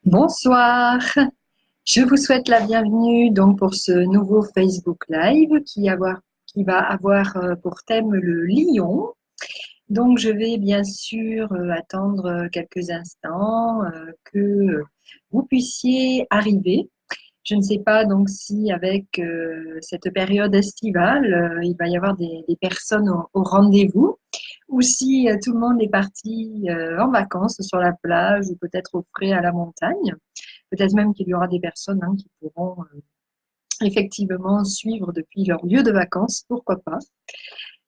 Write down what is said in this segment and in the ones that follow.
Bonsoir, je vous souhaite la bienvenue donc pour ce nouveau Facebook Live qui va avoir pour thème le lion. Donc je vais bien sûr attendre quelques instants que vous puissiez arriver. Je ne sais pas donc si avec cette période estivale, il va y avoir des personnes au rendez-vous ou si tout le monde est parti en vacances sur la plage ou peut-être au frais à la montagne. Peut-être même qu'il y aura des personnes qui pourront effectivement suivre depuis leur lieu de vacances, pourquoi pas.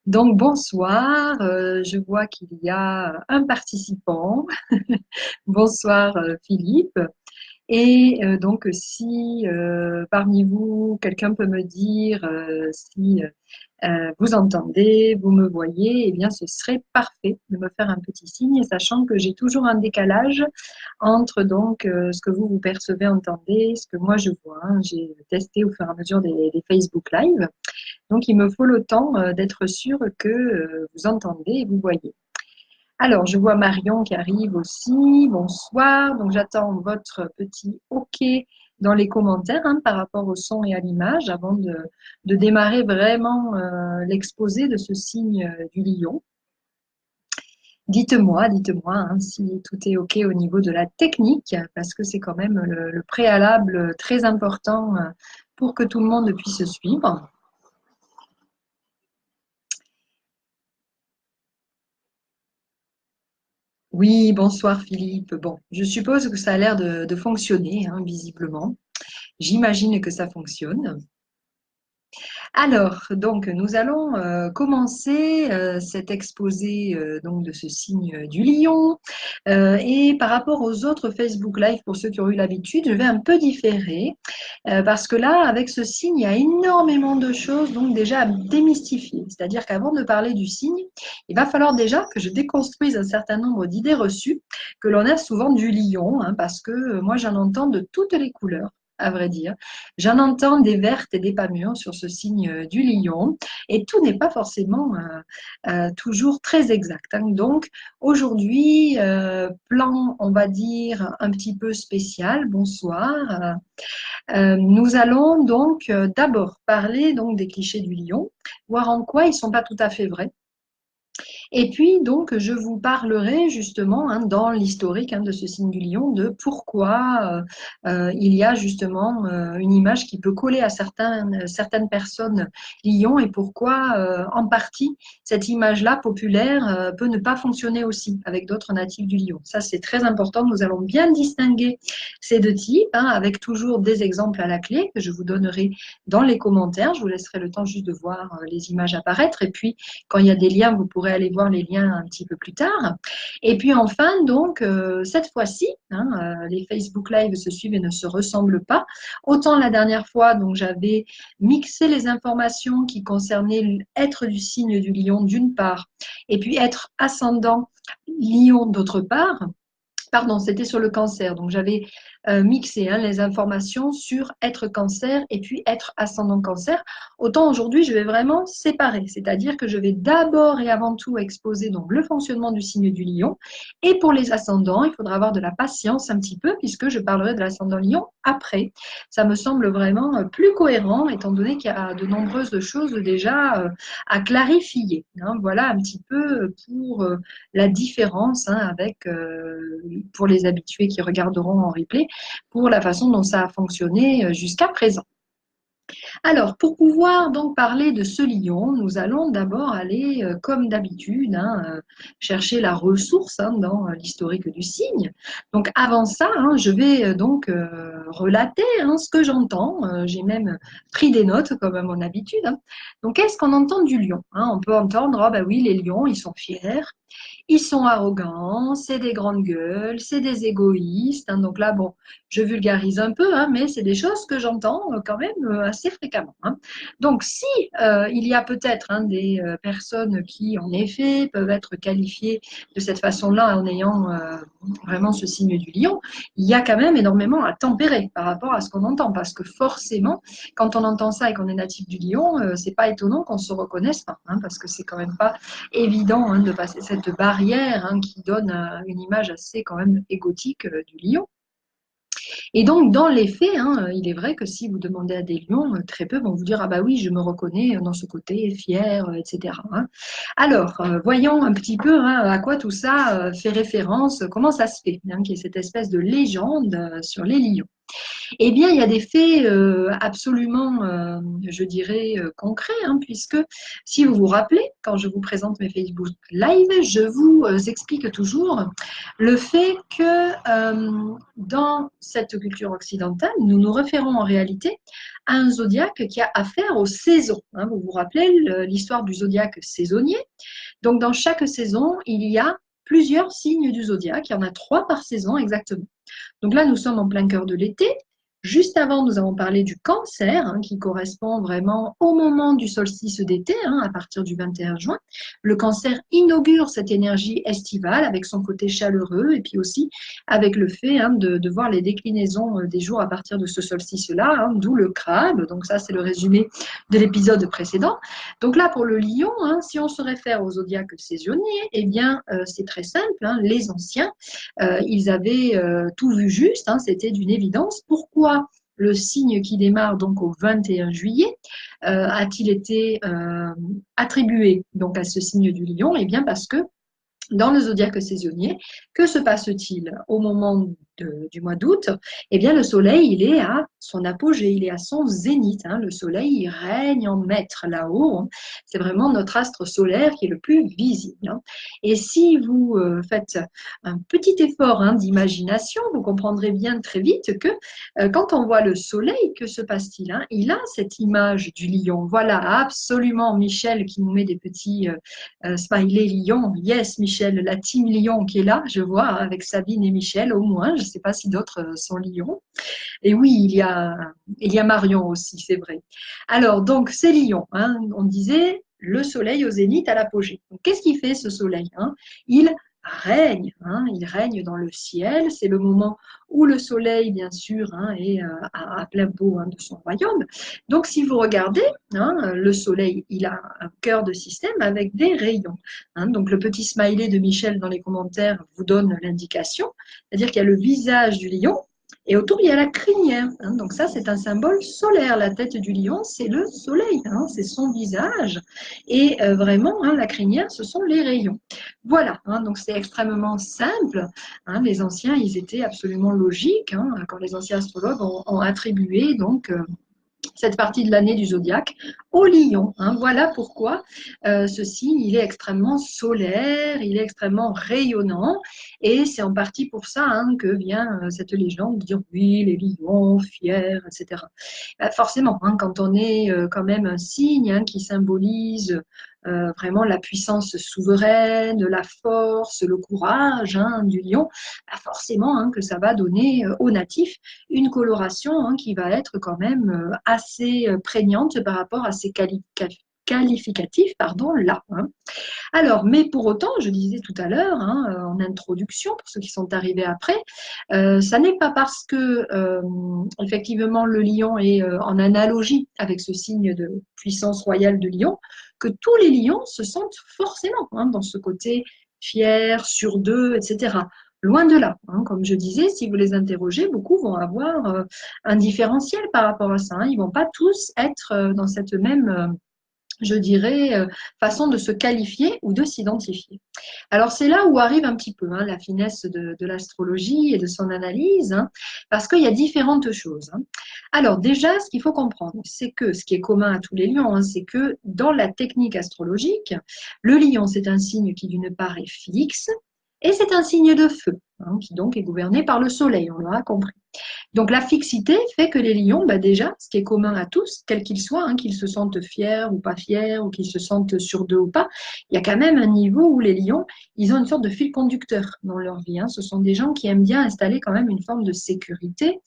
Donc bonsoir, je vois qu'il y a un participant. Bonsoir Philippe. Et donc, si parmi vous, quelqu'un peut me dire si vous entendez, vous me voyez, eh bien, ce serait parfait de me faire un petit signe, sachant que j'ai toujours un décalage entre donc ce que vous percevez, entendez, ce que moi je vois. J'ai testé au fur et à mesure des Facebook Live. Donc, il me faut le temps d'être sûr que vous entendez et vous voyez. Alors, je vois Marion qui arrive aussi. Bonsoir. Donc, j'attends votre petit OK dans les commentaires par rapport au son et à l'image avant de démarrer vraiment l'exposé de ce signe du lion. Dites-moi si tout est OK au niveau de la technique, parce que c'est quand même le préalable très important pour que tout le monde puisse suivre. Oui, bonsoir Philippe. Bon, je suppose que ça a l'air de fonctionner, visiblement. J'imagine que ça fonctionne. Alors, donc, nous allons commencer cet exposé donc de ce signe du lion. Et par rapport aux autres Facebook Live, pour ceux qui ont eu l'habitude, je vais un peu différer parce que là, avec ce signe, il y a énormément de choses donc déjà à démystifier. C'est-à-dire qu'avant de parler du signe, il va falloir déjà que je déconstruise un certain nombre d'idées reçues que l'on a souvent du lion, parce que moi, j'en entends de toutes les couleurs à vrai dire. J'en entends des vertes et des pas mûres sur ce signe du lion et tout n'est pas forcément toujours très exact. Donc aujourd'hui, plan, on va dire, un petit peu spécial. Bonsoir. Nous allons donc d'abord parler donc des clichés du lion, voir en quoi ils ne sont pas tout à fait vrais. Et puis, donc, je vous parlerai justement dans l'historique de ce signe du lion de pourquoi il y a justement une image qui peut coller à certaines personnes lions et pourquoi, en partie, cette image-là populaire peut ne pas fonctionner aussi avec d'autres natifs du lion. Ça, c'est très important. Nous allons bien distinguer ces deux types avec toujours des exemples à la clé que je vous donnerai dans les commentaires. Je vous laisserai le temps juste de voir les images apparaître et puis quand il y a des liens, vous pourrez aller voir les liens un petit peu plus tard. Et puis enfin, donc, cette fois-ci, les Facebook Live se suivent et ne se ressemblent pas. Autant la dernière fois, donc j'avais mixé les informations qui concernaient être du signe du lion d'une part, et puis être ascendant lion d'autre part. Pardon, c'était sur le cancer. Donc, j'avais mixé les informations sur être cancer et puis être ascendant cancer. Autant aujourd'hui, je vais vraiment séparer. C'est-à-dire que je vais d'abord et avant tout exposer donc, le fonctionnement du signe du lion. Et pour les ascendants, il faudra avoir de la patience un petit peu puisque je parlerai de l'ascendant lion après. Ça me semble vraiment plus cohérent étant donné qu'il y a de nombreuses choses déjà à clarifier. Voilà un petit peu pour la différence avec, pour les habitués qui regarderont en replay, pour la façon dont ça a fonctionné jusqu'à présent. Alors, pour pouvoir donc parler de ce lion, nous allons d'abord aller, comme d'habitude, chercher la ressource dans l'historique du signe. Donc, avant ça, je vais donc relater ce que j'entends. J'ai même pris des notes, comme à mon habitude. Donc, qu'est-ce qu'on entend du lion? On peut entendre, ah ben oui, les lions, ils sont fiers. Ils sont arrogants, c'est des grandes gueules, c'est des égoïstes. Donc là, bon, je vulgarise un peu, mais c'est des choses que j'entends quand même assez fréquemment. Donc, si il y a peut-être des personnes qui, en effet, peuvent être qualifiées de cette façon-là en ayant vraiment ce signe du lion, il y a quand même énormément à tempérer par rapport à ce qu'on entend, parce que forcément, quand on entend ça et qu'on est natif du lion, c'est pas étonnant qu'on se reconnaisse pas, parce que c'est quand même pas évident de passer cette barrière qui donne une image assez quand même égotique du lion. Et donc, dans les faits, hein, il est vrai que si vous demandez à des lions, très peu vont vous dire, ah bah oui, je me reconnais dans ce côté fier, etc., hein. Alors, voyons un petit peu hein, à quoi tout ça fait référence, comment ça se fait, hein, qu'il y ait cette espèce de légende sur les lions. Eh bien, il y a des faits absolument, je dirais, concrets, hein, puisque si vous vous rappelez, quand je vous présente mes Facebook Live, je vous explique toujours le fait que dans cette culture occidentale, nous nous référons en réalité à un zodiaque qui a affaire aux saisons, hein. Vous vous rappelez l'histoire du zodiaque saisonnier? Donc, dans chaque saison, il y a plusieurs signes du zodiaque. Il y en a 3 par saison exactement. Donc là, nous sommes en plein cœur de l'été. Juste avant, nous avons parlé du cancer, hein, qui correspond vraiment au moment du solstice d'été, hein, à partir du 21 juin. Le cancer inaugure cette énergie estivale avec son côté chaleureux et puis aussi avec le fait hein, de voir les déclinaisons des jours à partir de ce solstice-là, hein, d'où le crabe. Donc ça, c'est le résumé de l'épisode précédent. Donc là, pour le lion, hein, si on se réfère au zodiaque saisonnier, eh bien, c'est très simple. Hein, les anciens, ils avaient tout vu juste, hein, c'était d'une évidence. Pourquoi le signe qui démarre donc au 21 juillet a-t-il été attribué donc à ce signe du lion? Eh bien parce que dans le zodiaque saisonnier, que se passe-t-il au moment du mois d'août? Eh bien, le soleil, il est à son apogée, il est à son zénith, hein. Le soleil, il règne en maître là-haut, hein. C'est vraiment notre astre solaire qui est le plus visible, hein. Et si vous faites un petit effort hein, d'imagination, vous comprendrez bien très vite que quand on voit le soleil, que se passe-t-il, hein? Il a cette image du lion. Voilà, absolument, Michel qui nous met des petits smiley lion. Yes, Michel, la team lion qui est là, je vois, hein, avec Sabine et Michel au moins. Je ne sais pas si d'autres sont lions. Et oui, il y a Marion aussi, c'est vrai. Alors, donc, c'est lion, hein. On disait le soleil au zénith à l'apogée. Donc, qu'est-ce qu'il fait ce soleil, hein? Il règne, hein, il règne dans le ciel. C'est le moment où le soleil, bien sûr, hein, est à plein pot hein, de son royaume. Donc, si vous regardez, hein, le soleil, il a un cœur de système avec des rayons, hein. Donc, le petit smiley de Michel dans les commentaires vous donne l'indication, c'est-à-dire qu'il y a le visage du lion et autour, il y a la crinière, hein. Donc ça, c'est un symbole solaire. La tête du lion, c'est le soleil, hein, c'est son visage. Et vraiment, hein, la crinière, ce sont les rayons. Voilà, hein, donc c'est extrêmement simple, hein. Les anciens, ils étaient absolument logiques, hein, quand les anciens astrologues ont attribué donc cette partie de l'année du zodiaque au lion, hein. Voilà pourquoi ce signe, il est extrêmement solaire, il est extrêmement rayonnant, et c'est en partie pour ça hein, que vient cette légende de dire oui, les lions, fiers, etc. Forcément, hein, quand on est quand même un signe hein, qui symbolise vraiment la puissance souveraine, la force, le courage hein, du lion, bah forcément hein, que ça va donner aux natifs une coloration hein, qui va être quand même assez prégnante par rapport à ces qualificatifs pardon, là. Hein. Alors, mais pour autant, je disais tout à l'heure, hein, en introduction, pour ceux qui sont arrivés après, ça n'est pas parce que, effectivement, le lion est en analogie avec ce signe de puissance royale de lion, que tous les lions se sentent forcément hein, dans ce côté fier, sur d'eux, etc. Loin de là, hein, comme je disais, si vous les interrogez, beaucoup vont avoir un différentiel par rapport à ça, hein. Ils ne vont pas tous être dans cette même je dirais, façon de se qualifier ou de s'identifier. Alors c'est là où arrive un petit peu hein, la finesse de l'astrologie et de son analyse, hein, parce qu'il y a différentes choses. Hein. Alors déjà, ce qu'il faut comprendre, c'est que ce qui est commun à tous les lions, hein, c'est que dans la technique astrologique, le lion, c'est un signe qui d'une part est fixe, et c'est un signe de feu, hein, qui donc est gouverné par le soleil, on l'aura compris. Donc la fixité fait que les lions, bah déjà, ce qui est commun à tous, quels qu'ils soient, hein, qu'ils se sentent fiers ou pas fiers, ou qu'ils se sentent sur d'eux ou pas, il y a quand même un niveau où les lions, ils ont une sorte de fil conducteur dans leur vie, hein. Ce sont des gens qui aiment bien installer quand même une forme de sécurité,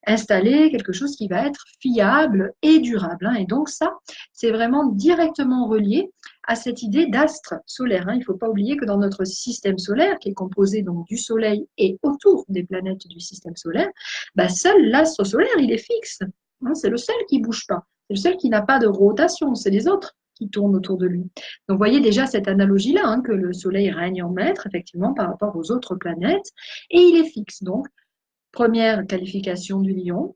installer quelque chose qui va être fiable et durable, hein. Et donc ça, c'est vraiment directement relié à cette idée d'astre solaire, hein. Il ne faut pas oublier que dans notre système solaire, qui est composé donc du Soleil et autour des planètes du système solaire, bah, seul l'astre solaire, il est fixe, hein. C'est le seul qui ne bouge pas. C'est le seul qui n'a pas de rotation. C'est les autres qui tournent autour de lui. Donc, vous voyez déjà cette analogie-là, hein, que le Soleil règne en maître, effectivement, par rapport aux autres planètes, et il est fixe. Donc, première qualification du lion,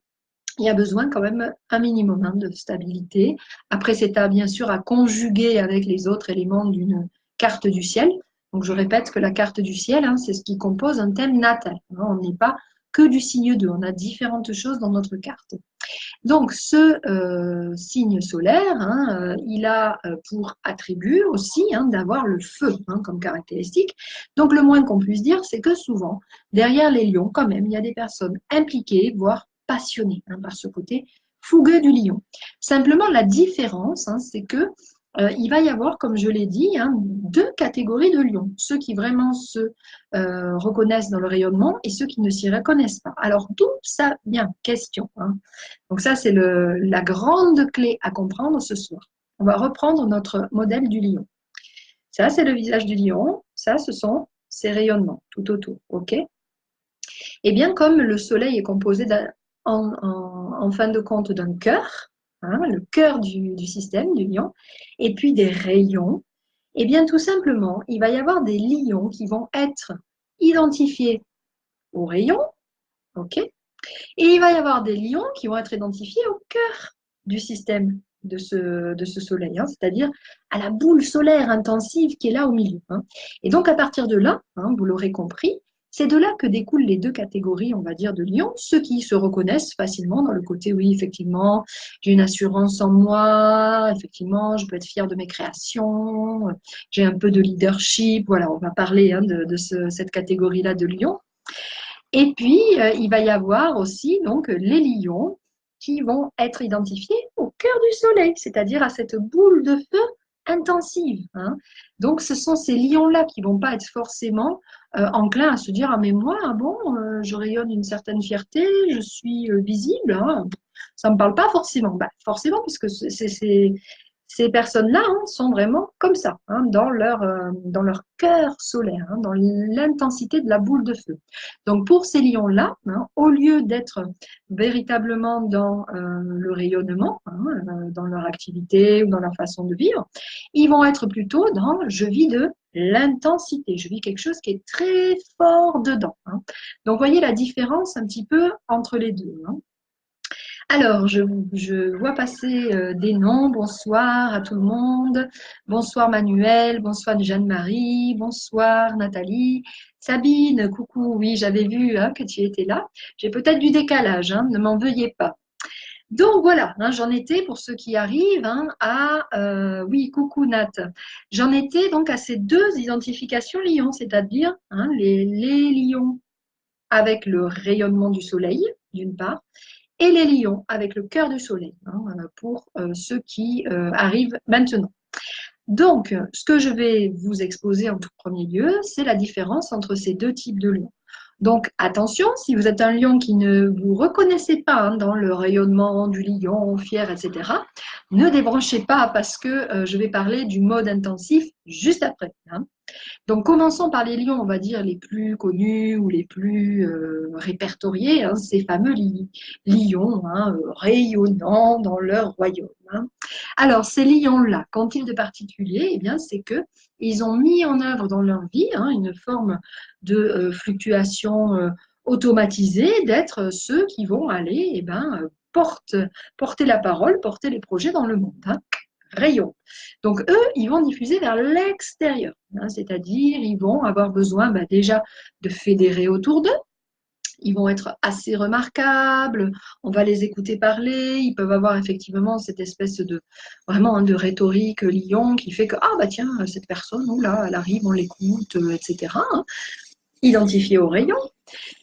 il y a besoin quand même un minimum de stabilité. Après, c'est bien sûr à conjuguer avec les autres éléments d'une carte du ciel. Donc, je répète que la carte du ciel, c'est ce qui compose un thème natal. On n'est pas que du signe 2, on a différentes choses dans notre carte. Donc, ce signe solaire, il a pour attribut aussi d'avoir le feu comme caractéristique. Donc, le moins qu'on puisse dire, c'est que souvent, derrière les lions, quand même, il y a des personnes impliquées, voire passionnées par ce côté fougueux du lion. Simplement, la différence, c'est que il va y avoir, comme je l'ai dit, deux catégories de lions. Ceux qui vraiment se reconnaissent dans le rayonnement et ceux qui ne s'y reconnaissent pas. Alors, d'où ça vient? Question. Donc ça, c'est la grande clé à comprendre ce soir. On va reprendre notre modèle du lion. Ça, c'est le visage du lion. Ça, ce sont ses rayonnements tout autour. OK? Et bien, comme le soleil est composé en fin de compte d'un cœur, le cœur du système du lion, et puis des rayons, et bien tout simplement, il va y avoir des lions qui vont être identifiés aux rayons, ok? Et il va y avoir des lions qui vont être identifiés au cœur du système de ce soleil, c'est-à-dire à la boule solaire intensive qui est là au milieu. Et donc à partir de là, vous l'aurez compris, c'est de là que découlent les deux catégories, on va dire, de lions, ceux qui se reconnaissent facilement dans le côté, oui, effectivement, j'ai une assurance en moi, effectivement, je peux être fière de mes créations, j'ai un peu de leadership, voilà, on va parler de cette catégorie-là de lions. Et puis, il va y avoir aussi donc les lions qui vont être identifiés au cœur du soleil, c'est-à-dire à cette boule de feu intensive. Donc, ce sont ces lions-là qui vont pas être forcément enclins à se dire « Ah, mais moi, je rayonne une certaine fierté, je suis visible. Ça ne me parle pas forcément. » Forcément, parce que ces personnes-là sont vraiment comme ça, dans leur cœur solaire, dans l'intensité de la boule de feu. Donc, pour ces lions-là, au lieu d'être véritablement dans le rayonnement, dans leur activité ou dans leur façon de vivre, ils vont être plutôt dans « je vis de l'intensité, je vis quelque chose qui est très fort dedans ». Donc, voyez la différence un petit peu entre les deux. Alors, je vois passer des noms. Bonsoir à tout le monde. Bonsoir Manuel, bonsoir Jeanne-Marie, bonsoir Nathalie. Sabine, coucou, oui, j'avais vu que tu étais là. J'ai peut-être du décalage, ne m'en veuillez pas. Donc voilà, j'en étais pour ceux qui arrivent oui, coucou Nat. J'en étais donc à ces deux identifications lions, c'est-à-dire les lions avec le rayonnement du soleil, d'une part, et les lions avec le cœur du soleil, pour ceux qui arrivent maintenant. Donc, ce que je vais vous exposer en tout premier lieu, c'est la différence entre ces deux types de lions. Donc, attention, si vous êtes un lion qui ne vous reconnaissez pas dans le rayonnement du lion, fier, etc., ne débranchez pas parce que je vais parler du mode intensif juste après. Donc, commençons par les lions, on va dire, les plus connus ou les plus répertoriés, ces fameux lions rayonnants dans leur royaume. Alors, ces lions-là, qu'ont-ils de particulier? Eh bien, c'est qu'ils ont mis en œuvre dans leur vie une forme de fluctuation automatisée, d'être ceux qui vont aller porter la parole, porter les projets dans le monde. Rayon. Donc, eux, ils vont diffuser vers l'extérieur, c'est-à-dire ils vont avoir besoin déjà de fédérer autour d'eux. Ils vont être assez remarquables, on va les écouter parler, ils peuvent avoir effectivement cette espèce de rhétorique lion qui fait que tiens, cette personne, là, elle arrive, on l'écoute, etc. Identifié au rayon.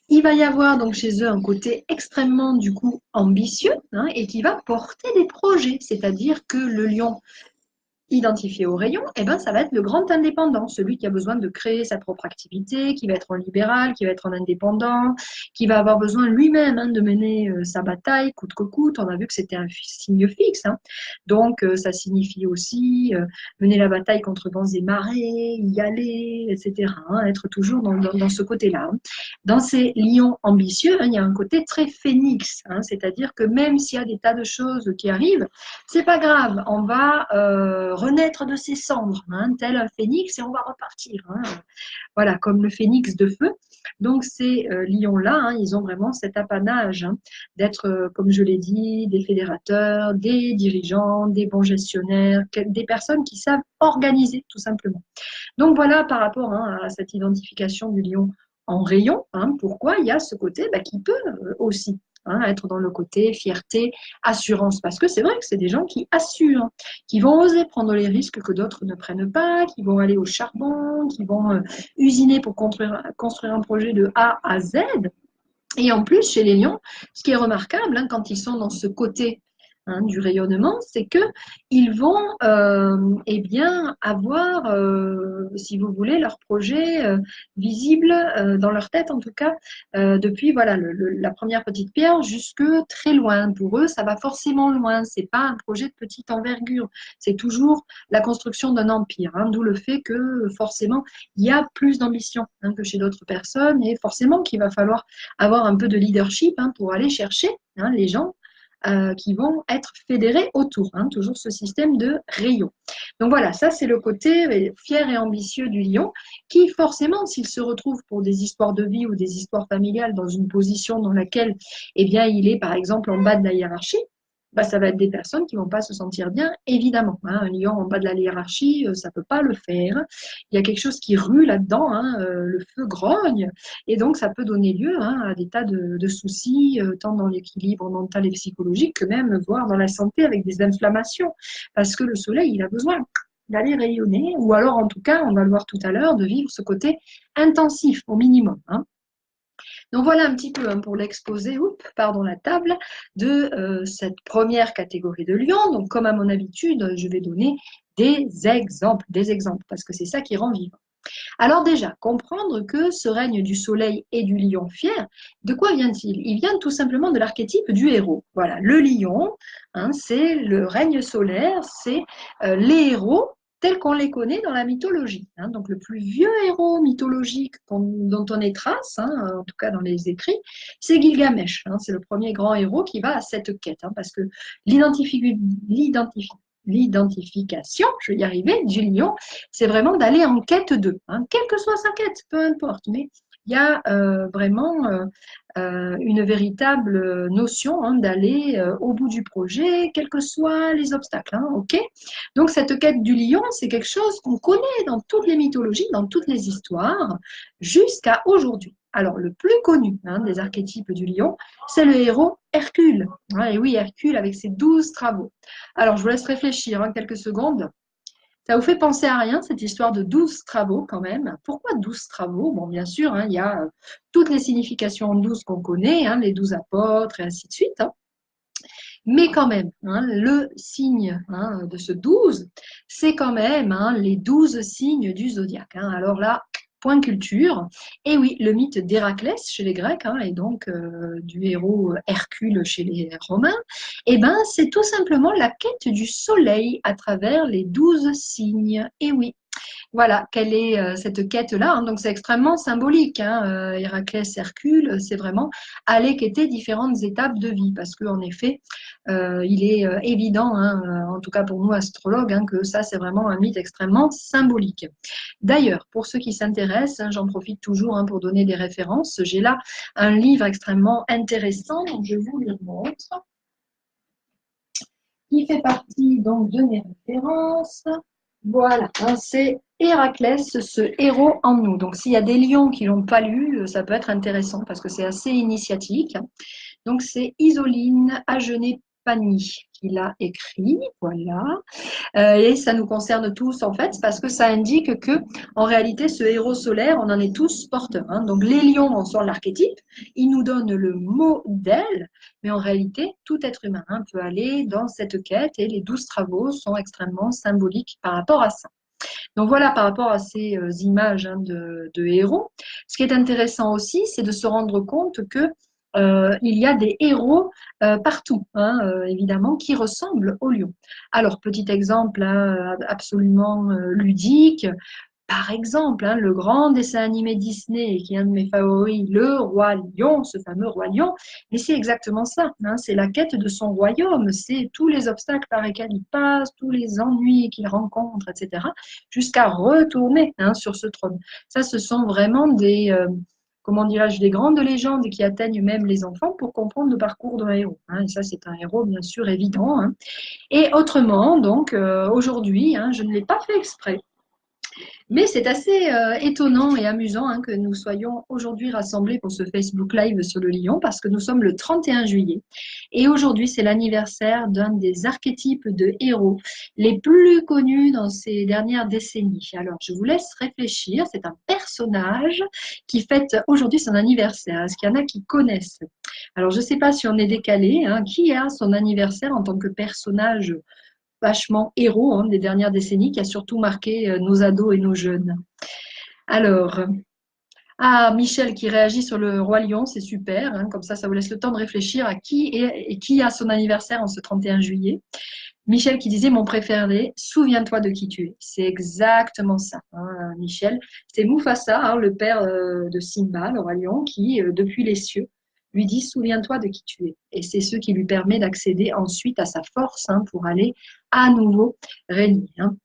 Il va y avoir donc chez eux un côté extrêmement du coup ambitieux et qui va porter des projets, c'est-à-dire que le lion identifié au rayon, ça va être le grand indépendant, celui qui a besoin de créer sa propre activité, qui va être en libéral, qui va être en indépendant, qui va avoir besoin lui-même de mener sa bataille coûte que coûte. On a vu que c'était un signe fixe. Donc, ça signifie aussi mener la bataille contre vents et marées, y aller, etc. Être toujours dans ce côté-là. Dans ces lions ambitieux, il y a un côté très phénix, c'est-à-dire que même s'il y a des tas de choses qui arrivent, c'est pas grave, on va renaître de ses cendres, hein, tel un phénix, et on va repartir. Hein. Voilà, comme le phénix de feu. Donc ces lions-là, hein, ils ont vraiment cet apanage hein, d'être, comme je l'ai dit, des fédérateurs, des dirigeants, des bons gestionnaires, des personnes qui savent organiser tout simplement. Donc voilà par rapport hein, à cette identification du lion en rayon, hein, pourquoi il y a ce côté bah, qui peut aussi hein, être dans le côté fierté, assurance, parce que c'est vrai que c'est des gens qui assurent, qui vont oser prendre les risques que d'autres ne prennent pas, qui vont aller au charbon, qui vont usiner pour construire un projet de A à Z. Et en plus, chez les lions, ce qui est remarquable hein, quand ils sont dans ce côté hein, du rayonnement, c'est que ils vont eh bien, avoir, si vous voulez, leur projet visible dans leur tête, en tout cas, depuis voilà, la première petite pierre jusque très loin. Pour eux, ça va forcément loin. C'est pas un projet de petite envergure. C'est toujours la construction d'un empire. Hein, d'où le fait que forcément, il y a plus d'ambition hein, que chez d'autres personnes et forcément qu'il va falloir avoir un peu de leadership hein, pour aller chercher hein, les gens qui vont être fédérés autour, hein, toujours ce système de rayon. Donc voilà, ça c'est le côté fier et ambitieux du lion, qui forcément, s'il se retrouve pour des histoires de vie ou des histoires familiales dans une position dans laquelle eh bien, il est par exemple en bas de la hiérarchie, bah, ça va être des personnes qui ne vont pas se sentir bien, évidemment. Hein. Un lion en bas de la hiérarchie, ça ne peut pas le faire. Il y a quelque chose qui rue là-dedans, hein, le feu grogne, et donc ça peut donner lieu hein, à des tas de soucis, tant dans l'équilibre mental et psychologique que même, voire dans la santé avec des inflammations, parce que le soleil, il a besoin d'aller rayonner, ou alors en tout cas, on va le voir tout à l'heure, de vivre ce côté intensif au minimum. Hein. Donc voilà un petit peu hein, pour l'exposé, pardon, la table de cette première catégorie de lions. Donc comme à mon habitude, je vais donner des exemples, parce que c'est ça qui rend vivant. Alors déjà, comprendre que ce règne du soleil et du lion fier, de quoi vient-il? Il vient tout simplement de l'archétype du héros. Voilà, le lion, hein, c'est le règne solaire, c'est les héros tels qu'on les connaît dans la mythologie. Hein. Donc le plus vieux héros mythologique dont on ait trace, hein, en tout cas dans les écrits, c'est Gilgamesh. Hein. C'est le premier grand héros qui va à cette quête, hein, parce que l'identification, je vais y arriver, du lion, c'est vraiment d'aller en quête d'eux, hein, quelle que soit sa quête, peu importe, mais il y a vraiment une véritable notion hein, d'aller au bout du projet, quels que soient les obstacles. Hein, ok. Donc cette quête du lion, c'est quelque chose qu'on connaît dans toutes les mythologies, dans toutes les histoires, jusqu'à aujourd'hui. Alors le plus connu hein, des archétypes du lion, c'est le héros Hercule. Hein, et oui, Hercule avec ses 12 travaux. Alors je vous laisse réfléchir hein, quelques secondes. Ça vous fait penser à rien, cette histoire de 12 travaux quand même. Pourquoi 12 travaux? Bon, bien sûr, hein, il y a toutes les significations en 12 qu'on connaît, hein, les 12 apôtres et ainsi de suite. Hein. Mais quand même, hein, le signe hein, de ce 12, c'est quand même hein, les 12 signes du zodiaque. Hein. Alors là, point culture. Et oui, le mythe d'Héraclès chez les Grecs, hein, et donc du héros Hercule chez les Romains, eh ben, c'est tout simplement la quête du soleil à travers les 12 signes. Et oui, voilà, quelle est cette quête-là. Hein. Donc, c'est extrêmement symbolique. Hein. Héraclès, Hercule, c'est vraiment aller quêter différentes étapes de vie. Parce qu'en effet, il est évident, hein, en tout cas pour nous astrologues, hein, que ça, c'est vraiment un mythe extrêmement symbolique. D'ailleurs, pour ceux qui s'intéressent, hein, j'en profite toujours hein, pour donner des références. J'ai là un livre extrêmement intéressant, donc je vous le montre, qui fait partie donc de mes références. Voilà, hein, c'est Héraclès, ce héros en nous. Donc, s'il y a des lions qui ne l'ont pas lu, ça peut être intéressant parce que c'est assez initiatique. Donc, c'est Isoline Agenet-Pani qui l'a écrit. Voilà. Et ça nous concerne tous, en fait, parce que ça indique que, en réalité, ce héros solaire, on en est tous porteurs. Hein. Donc, les lions en sont l'archétype. Ils nous donnent le modèle. Mais en réalité, tout être humain hein, peut aller dans cette quête et les 12 travaux sont extrêmement symboliques par rapport à ça. Donc voilà, par rapport à ces images hein, de héros, ce qui est intéressant aussi, c'est de se rendre compte que il y a des héros partout, hein, évidemment, qui ressemblent aux lions. Alors, petit exemple hein, absolument ludique, par exemple, hein, le grand dessin animé Disney, qui est un de mes favoris, Le Roi Lion, ce fameux Roi Lion, mais c'est exactement ça, hein, c'est la quête de son royaume, c'est tous les obstacles par lesquels il passe, tous les ennuis qu'il rencontre, etc., jusqu'à retourner, hein, sur ce trône. Ça, ce sont vraiment des, comment dirais-je, des grandes légendes qui atteignent même les enfants pour comprendre le parcours d'un héros, hein. Et ça, c'est un héros, bien sûr, évident, hein. Et autrement, donc, aujourd'hui, hein, je ne l'ai pas fait exprès, mais c'est assez étonnant et amusant, hein, que nous soyons aujourd'hui rassemblés pour ce Facebook Live sur le lion, parce que nous sommes le 31 juillet. Et aujourd'hui, c'est l'anniversaire d'un des archétypes de héros les plus connus dans ces dernières décennies. Alors, je vous laisse réfléchir. C'est un personnage qui fête aujourd'hui son anniversaire. Est-ce qu'il y en a qui connaissent? Alors, je ne sais pas si on est décalé, hein. Qui a son anniversaire en tant que personnage vachement héros, hein, des dernières décennies, qui a surtout marqué nos ados et nos jeunes? Alors, Michel qui réagit sur le Roi Lion, c'est super, hein, comme ça vous laisse le temps de réfléchir à qui et qui a son anniversaire en ce 31 juillet. Michel qui disait mon préféré, souviens-toi de qui tu es. C'est exactement ça, hein, Michel. C'est Mufasa, hein, le père de Simba, le Roi Lion, qui, depuis les cieux, lui dit souviens-toi de qui tu es. Et c'est ce qui lui permet d'accéder ensuite à sa force, hein, pour aller à nouveau régner, hein.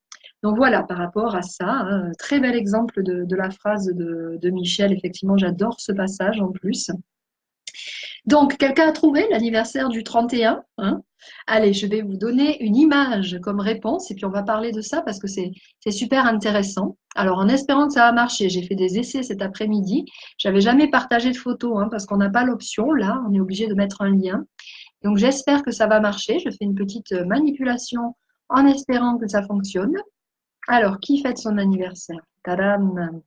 Donc voilà, par rapport à ça, hein, très bel exemple de la phrase de Michel. Effectivement, j'adore ce passage en plus. Donc, quelqu'un a trouvé l'anniversaire du 31, hein? Allez, je vais vous donner une image comme réponse et puis on va parler de ça parce que c'est super intéressant. Alors, en espérant que ça va marcher, j'ai fait des essais cet après-midi. J'avais jamais partagé de photos, hein, parce qu'on n'a pas l'option. Là, on est obligé de mettre un lien. Donc, j'espère que ça va marcher. Je fais une petite manipulation en espérant que ça fonctionne. Alors, qui fête son anniversaire? Tadam!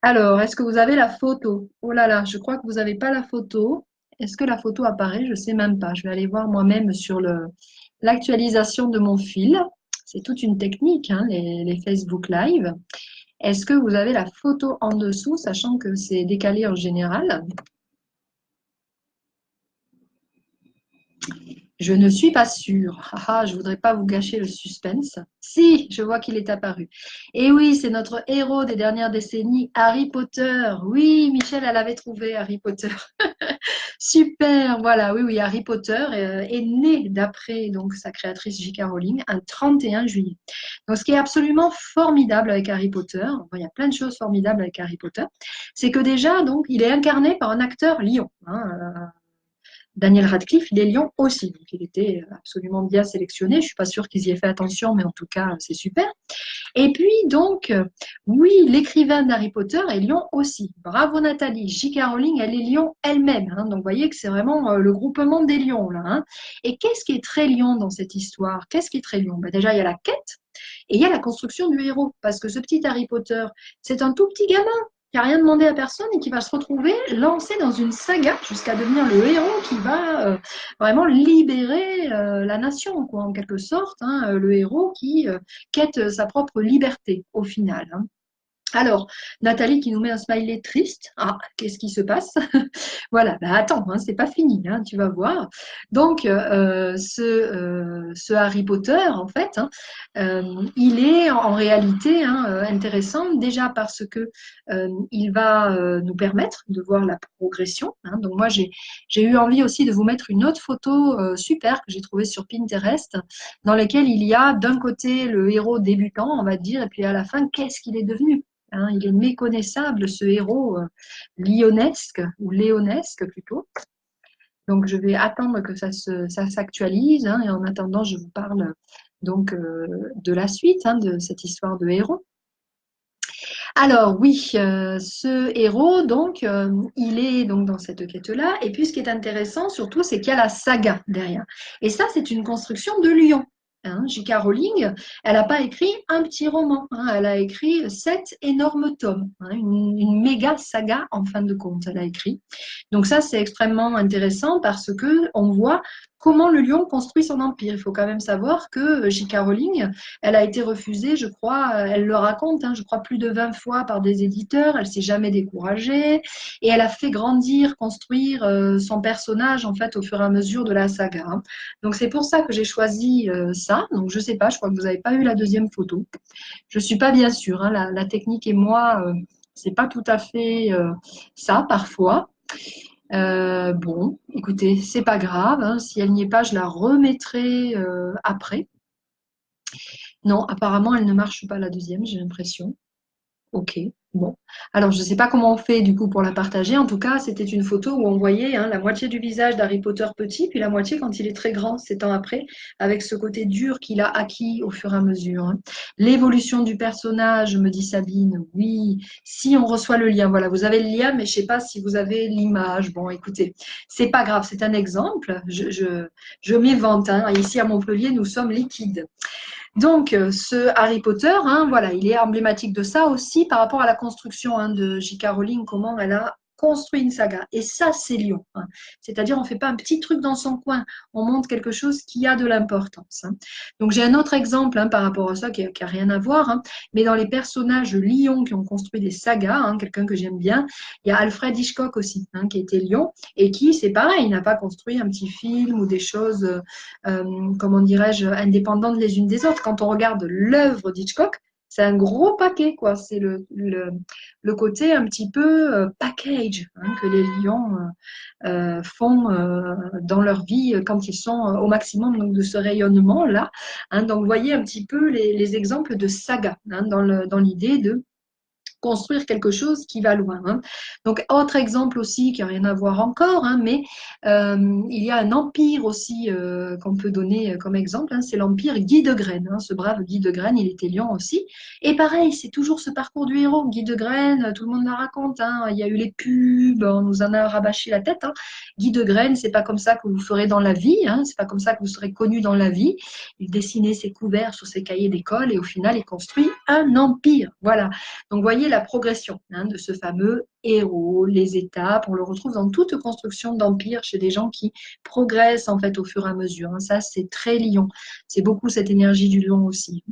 Alors, est-ce que vous avez la photo? Oh là là, je crois que vous n'avez pas la photo. Est-ce que la photo apparaît? Je ne sais même pas. Je vais aller voir moi-même sur l'actualisation de mon fil. C'est toute une technique, hein, les Facebook Live. Est-ce que vous avez la photo en dessous, sachant que c'est décalé en général? Je ne suis pas sûre. Je ne voudrais pas vous gâcher le suspense. Si, je vois qu'il est apparu. Et oui, c'est notre héros des dernières décennies, Harry Potter. Oui, Michel, elle avait trouvé Harry Potter. Super, voilà, oui, oui, Harry Potter est né d'après donc sa créatrice J.K. Rowling un 31 juillet. Donc, ce qui est absolument formidable avec Harry Potter, il y a plein de choses formidables avec Harry Potter, c'est que déjà, donc, il est incarné par un acteur lion, hein. Daniel Radcliffe, il est lion aussi, donc il était absolument bien sélectionné. Je ne suis pas sûre qu'ils y aient fait attention, mais en tout cas, c'est super. Et puis, donc, oui, l'écrivain d'Harry Potter est lion aussi. Bravo Nathalie. J.K. Rowling, elle est lion elle-même, hein. Donc, vous voyez que c'est vraiment le groupement des lions, là, hein. Et qu'est-ce qui est très lion dans cette histoire? Qu'est-ce qui est très lion? Ben, déjà, il y a la quête et il y a la construction du héros. Parce que ce petit Harry Potter, c'est un tout petit gamin qui n'a rien demandé à personne et qui va se retrouver lancé dans une saga jusqu'à devenir le héros qui va vraiment libérer la nation, quoi, en quelque sorte, hein, le héros qui quête sa propre liberté au final, hein. Alors, Nathalie qui nous met un smiley triste. Qu'est-ce qui se passe? Voilà, bah attends, hein, c'est pas fini, hein, tu vas voir. Donc, ce Harry Potter, en fait, hein, il est en réalité, hein, intéressant déjà parce que il va nous permettre de voir la progression, hein. Donc, moi, j'ai eu envie aussi de vous mettre une autre photo super que j'ai trouvée sur Pinterest, dans laquelle il y a d'un côté le héros débutant, on va dire, et puis à la fin, qu'est-ce qu'il est devenu? Hein, il est méconnaissable, ce héros lionesque, ou léonesque plutôt. Donc, je vais attendre que ça s'actualise, hein, et en attendant, je vous parle donc de la suite, hein, de cette histoire de héros. Alors oui, ce héros, donc, il est donc dans cette quête-là. Et puis, ce qui est intéressant, surtout, c'est qu'il y a la saga derrière. Et ça, c'est une construction de Lyon, hein. J.K. Rowling, elle n'a pas écrit un petit roman, hein, elle a écrit 7 énormes tomes, hein, une méga saga en fin de compte, elle a écrit. Donc ça, c'est extrêmement intéressant parce que on voit comment le lion construit son empire. Il faut quand même savoir que J.K. Rowling, elle a été refusée, je crois, elle le raconte, hein, je crois plus de 20 fois par des éditeurs, elle s'est jamais découragée et elle a fait grandir, construire son personnage en fait au fur et à mesure de la saga. Hein. Donc c'est pour ça que j'ai choisi ça. Donc je sais pas, je crois que vous n'avez pas eu la deuxième photo. Je suis pas bien sûre, hein, la technique et moi, c'est pas tout à fait ça parfois. Bon, écoutez, c'est pas grave, hein, si elle n'y est pas, je la remettrai après. Non, apparemment, elle ne marche pas la deuxième, j'ai l'impression. Ok, bon. Alors, je ne sais pas comment on fait du coup pour la partager. En tout cas, c'était une photo où on voyait hein, la moitié du visage d'Harry Potter petit, puis la moitié quand il est très grand, 7 ans après, avec ce côté dur qu'il a acquis au fur et à mesure. Hein. L'évolution du personnage, me dit Sabine, oui, si on reçoit le lien. Voilà, vous avez le lien, mais je ne sais pas si vous avez l'image. Bon, écoutez, c'est pas grave, c'est un exemple. Je m'évente. Hein. Ici à Montpellier, nous sommes liquides. Donc, ce Harry Potter, hein, voilà, il est emblématique de ça aussi par rapport à la construction hein, de J.K. Rowling, comment elle a construit une saga. Et ça, c'est Lyon. Hein. C'est-à-dire, on ne fait pas un petit truc dans son coin, on montre quelque chose qui a de l'importance. Hein. Donc, j'ai un autre exemple hein, par rapport à ça qui n'a rien à voir, hein, mais dans les personnages Lyon qui ont construit des sagas, hein, quelqu'un que j'aime bien, il y a Alfred Hitchcock aussi, hein, qui était Lyon, et qui, c'est pareil, il n'a pas construit un petit film ou des choses comment dirais-je, indépendantes les unes des autres. Quand on regarde l'œuvre d'Hitchcock, c'est un gros paquet, quoi. C'est le côté un petit peu package hein, que les lions font dans leur vie quand ils sont au maximum donc, de ce rayonnement-là. Hein. Donc, vous voyez un petit peu les exemples de saga hein, dans l'idée de construire quelque chose qui va loin. Hein. Donc, autre exemple aussi qui n'a rien à voir encore, hein, mais il y a un empire aussi qu'on peut donner comme exemple, hein, c'est l'empire Guy de Graine. Hein, ce brave Guy de Graine, il était lion aussi. Et pareil, c'est toujours ce parcours du héros. Guy de Graine, tout le monde la raconte. Hein, il y a eu les pubs, on nous en a rabâché la tête. Hein. Guy de Graine, c'est pas comme ça que vous ferez dans la vie. Hein, c'est pas comme ça que vous serez connu dans la vie. Il dessinait ses couverts sur ses cahiers d'école et au final, il construit un empire. Voilà. Donc, voyez la progression hein, de ce fameux héros, les étapes. On le retrouve dans toute construction d'empire chez des gens qui progressent en fait au fur et à mesure. Hein. Ça, c'est très lion. C'est beaucoup cette énergie du lion aussi.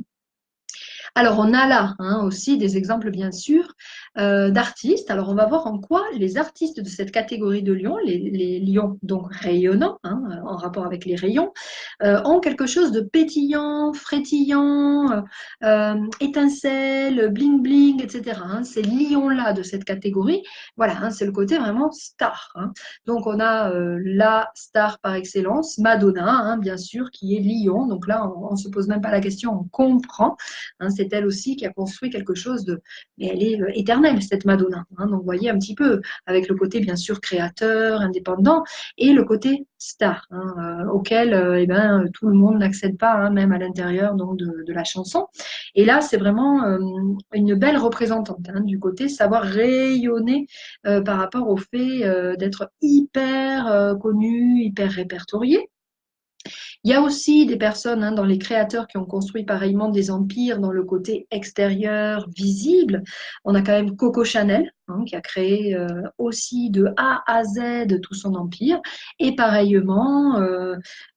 Alors, on a là hein, aussi des exemples, bien sûr, d'artistes. Alors, on va voir en quoi les artistes de cette catégorie de lions, les lions donc rayonnants, hein, en rapport avec les rayons, ont quelque chose de pétillant, frétillant, étincelle, bling-bling, etc. Hein. Ces lions-là de cette catégorie, voilà, hein, c'est le côté vraiment star. Hein. Donc, on a la star par excellence, Madonna, hein, bien sûr, qui est lion. Donc là, on ne se pose même pas la question, on comprend. Hein, c'est elle aussi qui a construit quelque chose de... Mais elle est éternelle, cette Madonna. Hein, donc, vous voyez un petit peu, avec le côté, bien sûr, créateur, indépendant, et le côté star, hein, auquel eh ben, tout le monde n'accède pas, hein, même à l'intérieur donc, de la chanson. Et là, c'est vraiment une belle représentante hein, du côté savoir rayonner par rapport au fait d'être hyper connu, hyper répertorié. Il y a aussi des personnes hein, dans les créateurs qui ont construit pareillement des empires dans le côté extérieur, visible. On a quand même Coco Chanel hein, qui a créé aussi de A à Z tout son empire. Et pareillement,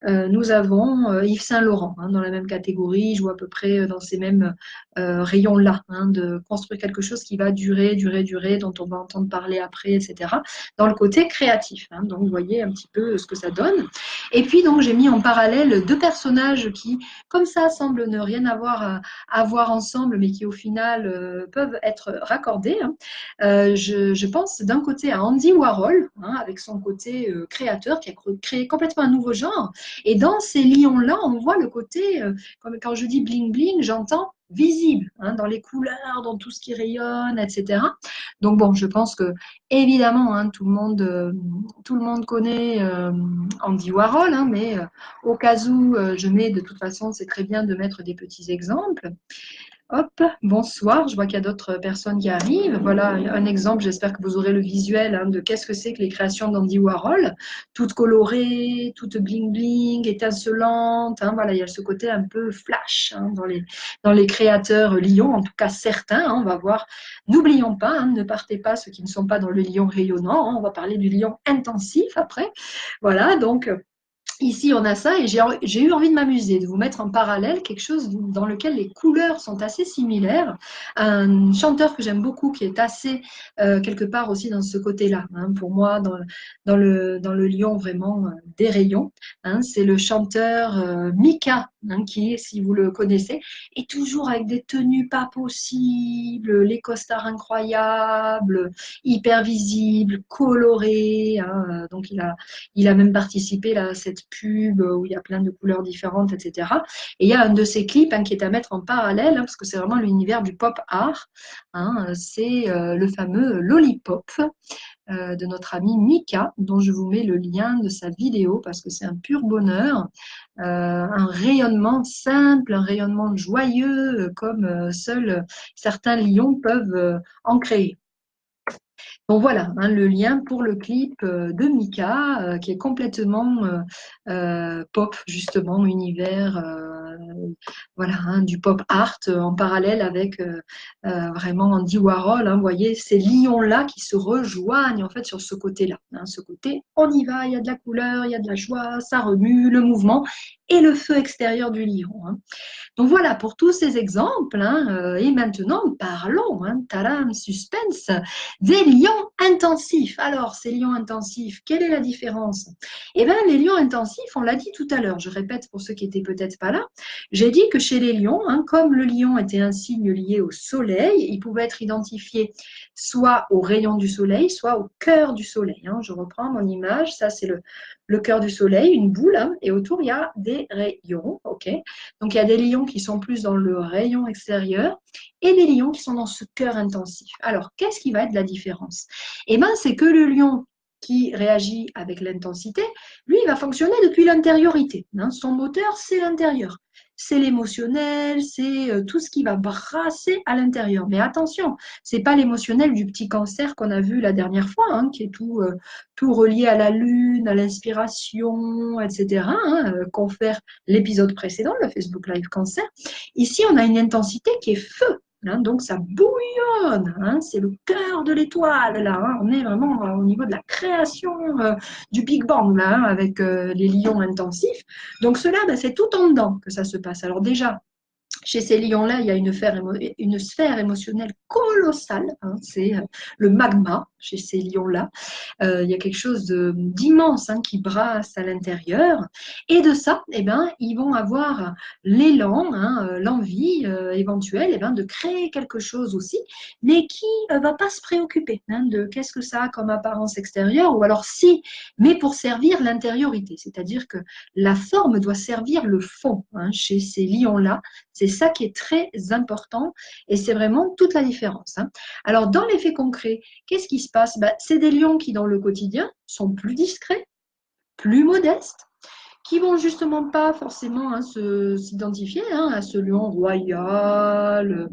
nous avons Yves Saint-Laurent hein, dans la même catégorie, je vois à peu près dans ces mêmes rayons-là, hein, de construire quelque chose qui va durer, durer, durer, dont on va entendre parler après, etc. Dans le côté créatif. Hein. Donc, vous voyez un petit peu ce que ça donne. Et puis, donc, j'ai mis en parallèle deux personnages qui, comme ça, semblent ne rien avoir à voir ensemble, mais qui, au final, peuvent être raccordés. Hein. Je pense d'un côté à Andy Warhol, hein, avec son côté créateur, qui a créé complètement un nouveau genre. Et dans ces lions-là, on voit le côté, comme quand je dis bling-bling, j'entends visible, hein, dans les couleurs, dans tout ce qui rayonne, etc. Donc bon, je pense que évidemment, hein, tout le monde connaît Andy Warhol, hein, mais au cas où je mets, de toute façon, c'est très bien de mettre des petits exemples. Hop, bonsoir, je vois qu'il y a d'autres personnes qui arrivent. Voilà un exemple, j'espère que vous aurez le visuel hein, de qu'est-ce que c'est que les créations d'Andy Warhol, toutes colorées, toutes bling-bling, étincelantes. Hein, voilà, il y a ce côté un peu flash hein, dans les créateurs lions, en tout cas certains, hein, on va voir. N'oublions pas, hein, ne partez pas ceux qui ne sont pas dans le lion rayonnant, hein, on va parler du lion intensif après. Voilà, donc Ici, on a ça et j'ai eu envie de m'amuser, de vous mettre en parallèle quelque chose dans lequel les couleurs sont assez similaires. Un chanteur que j'aime beaucoup, qui est assez quelque part aussi dans ce côté-là, hein, pour moi, dans le lion vraiment des rayons, hein, c'est le chanteur Mika, hein, qui est, si vous le connaissez, est toujours avec des tenues pas possibles, les costards incroyables, hyper visibles, colorés, hein, donc il a même participé là, à cette pub où il y a plein de couleurs différentes, etc. Et il y a un de ces clips, hein, qui est à mettre en parallèle, hein, parce que c'est vraiment l'univers du pop art, hein, c'est le fameux Lollipop de notre ami Mika, dont je vous mets le lien de sa vidéo parce que c'est un pur bonheur, un rayonnement simple, un rayonnement joyeux, comme seuls certains lions peuvent en créer. Donc voilà, hein, le lien pour le clip de Mika, qui est complètement pop, justement, univers voilà, hein, du pop art en parallèle avec vraiment Andy Warhol. Hein, vous voyez, ces lions-là qui se rejoignent en fait sur ce côté-là. Hein, ce côté, on y va, il y a de la couleur, il y a de la joie, ça remue, le mouvement et le feu extérieur du lion. Hein. Donc voilà pour tous ces exemples. Hein, et maintenant, parlons, hein, tadam, suspense, des lions intensifs. Alors, ces lions intensifs, quelle est la différence? Eh bien, les lions intensifs, on l'a dit tout à l'heure, je répète pour ceux qui n'étaient peut-être pas là, j'ai dit que chez les lions, hein, comme le lion était un signe lié au soleil, il pouvait être identifié soit au rayon du soleil, soit au cœur du soleil. Hein. Je reprends mon image, ça c'est le cœur du soleil, une boule, hein, et autour il y a des rayons. Ok. Donc il y a des lions qui sont plus dans le rayon extérieur et des lions qui sont dans ce cœur intensif. Alors qu'est-ce qui va être la différence? Eh bien, c'est que le lion qui réagit avec l'intensité, lui, il va fonctionner depuis l'intériorité. Hein. Son moteur, c'est l'intérieur. C'est l'émotionnel, c'est tout ce qui va brasser à l'intérieur. Mais attention, c'est pas l'émotionnel du petit cancer qu'on a vu la dernière fois, hein, qui est tout relié à la lune, à l'inspiration, etc., hein, confère l'épisode précédent, le Facebook Live Cancer. Ici, on a une intensité qui est feu. Hein, donc ça bouillonne, hein, c'est le cœur de l'étoile là, hein, on est vraiment au niveau de la création du Big Bang là, hein, avec les lions intensifs. Donc cela, ben, c'est tout en dedans que ça se passe. Alors déjà, chez ces lions-là, il y a une sphère émotionnelle colossale, hein, c'est le magma chez ces lions-là. Il y a quelque chose d'immense, hein, qui brasse à l'intérieur. Et de ça, eh ben, ils vont avoir l'élan, hein, l'envie éventuelle, eh ben, de créer quelque chose aussi, mais qui ne va pas se préoccuper, hein, de qu'est-ce que ça a comme apparence extérieure, ou alors si, mais pour servir l'intériorité. C'est-à-dire que la forme doit servir le fond, hein, chez ces lions-là. C'est ça qui est très important et c'est vraiment toute la différence. Hein. Alors, dans l'effet concret, qu'est-ce qui se passe? Ben, c'est des lions qui, dans le quotidien, sont plus discrets, plus modestes, qui vont justement pas forcément, hein, s'identifier, hein, à ce lion royal,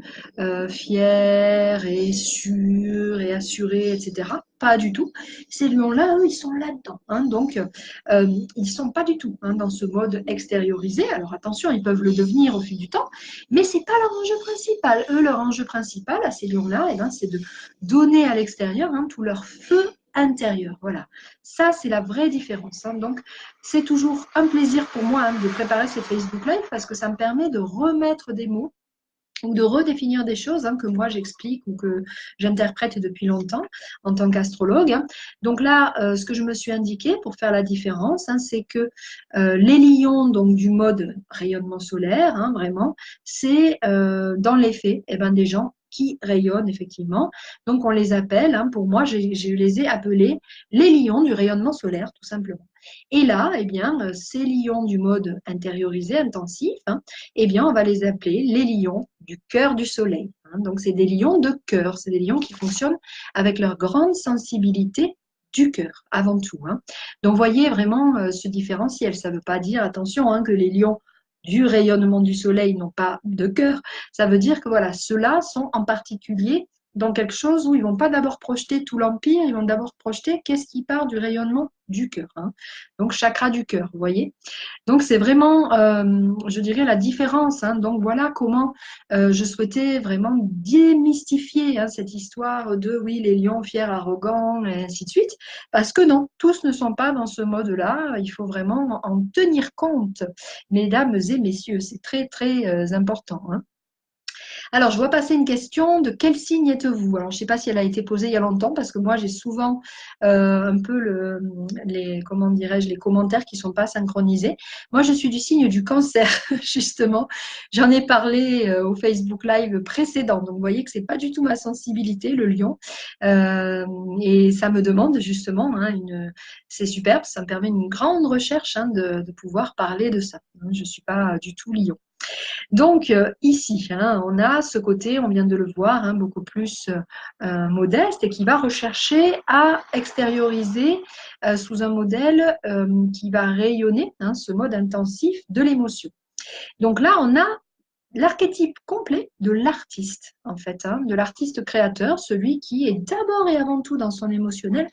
fier et sûr et assuré, etc. Pas du tout. Ces lions-là, eux, ils sont là-dedans. Hein, donc, ils sont pas du tout, hein, dans ce mode extériorisé. Alors attention, ils peuvent le devenir au fil du temps, mais c'est pas leur enjeu principal. Eux, leur enjeu principal à ces lions-là, eh ben, c'est de donner à l'extérieur, hein, tout leur feu intérieur. Voilà. Ça, c'est la vraie différence. Hein. Donc, c'est toujours un plaisir pour moi, hein, de préparer ces Facebook Live parce que ça me permet de remettre des mots ou de redéfinir des choses, hein, que moi j'explique ou que j'interprète depuis longtemps en tant qu'astrologue. Hein. Donc là, ce que je me suis indiqué pour faire la différence, hein, c'est que les lions donc, du mode rayonnement solaire, hein, vraiment, c'est dans les faits, eh ben, des gens qui rayonnent effectivement. Donc on les appelle, hein, pour moi, je les ai appelés les lions du rayonnement solaire, tout simplement. Et là, eh bien, ces lions du mode intériorisé, intensif, hein, eh bien, on va les appeler les lions du cœur du soleil. Hein. Donc, c'est des lions de cœur, c'est des lions qui fonctionnent avec leur grande sensibilité du cœur, avant tout. Hein. Donc, voyez vraiment ce différentiel. Ça ne veut pas dire, attention, hein, que les lions du rayonnement du soleil n'ont pas de cœur. Ça veut dire que voilà, ceux-là sont en particulier dans quelque chose où ils vont pas d'abord projeter tout l'empire, ils vont d'abord projeter qu'est-ce qui part du rayonnement du cœur, hein. Donc, chakra du cœur, vous voyez. Donc, c'est vraiment, je dirais, la différence, hein. Donc, voilà comment je souhaitais vraiment démystifier, hein, cette histoire de, oui, les lions fiers, arrogants, et ainsi de suite. Parce que non, tous ne sont pas dans ce mode-là. Il faut vraiment en tenir compte, mesdames et messieurs. C'est très, très important, hein. Alors, je vois passer une question de quel signe êtes-vous? Alors, je ne sais pas si elle a été posée il y a longtemps parce que moi, j'ai souvent un peu les, comment dirais-je, les commentaires qui ne sont pas synchronisés. Moi, je suis du signe du cancer, justement. J'en ai parlé au Facebook Live précédent. Donc, vous voyez que ce n'est pas du tout ma sensibilité, le lion. Euh, et ça me demande justement, hein, c'est superbe, ça me permet une grande recherche, hein, de pouvoir parler de ça. Je ne suis pas du tout lion. Donc ici, hein, on a ce côté, on vient de le voir, hein, beaucoup plus modeste et qui va rechercher à extérioriser sous un modèle qui va rayonner, hein, ce mode intensif de l'émotion. Donc là, on a l'archétype complet de l'artiste, en fait, hein, de l'artiste créateur, celui qui est d'abord et avant tout dans son émotionnel,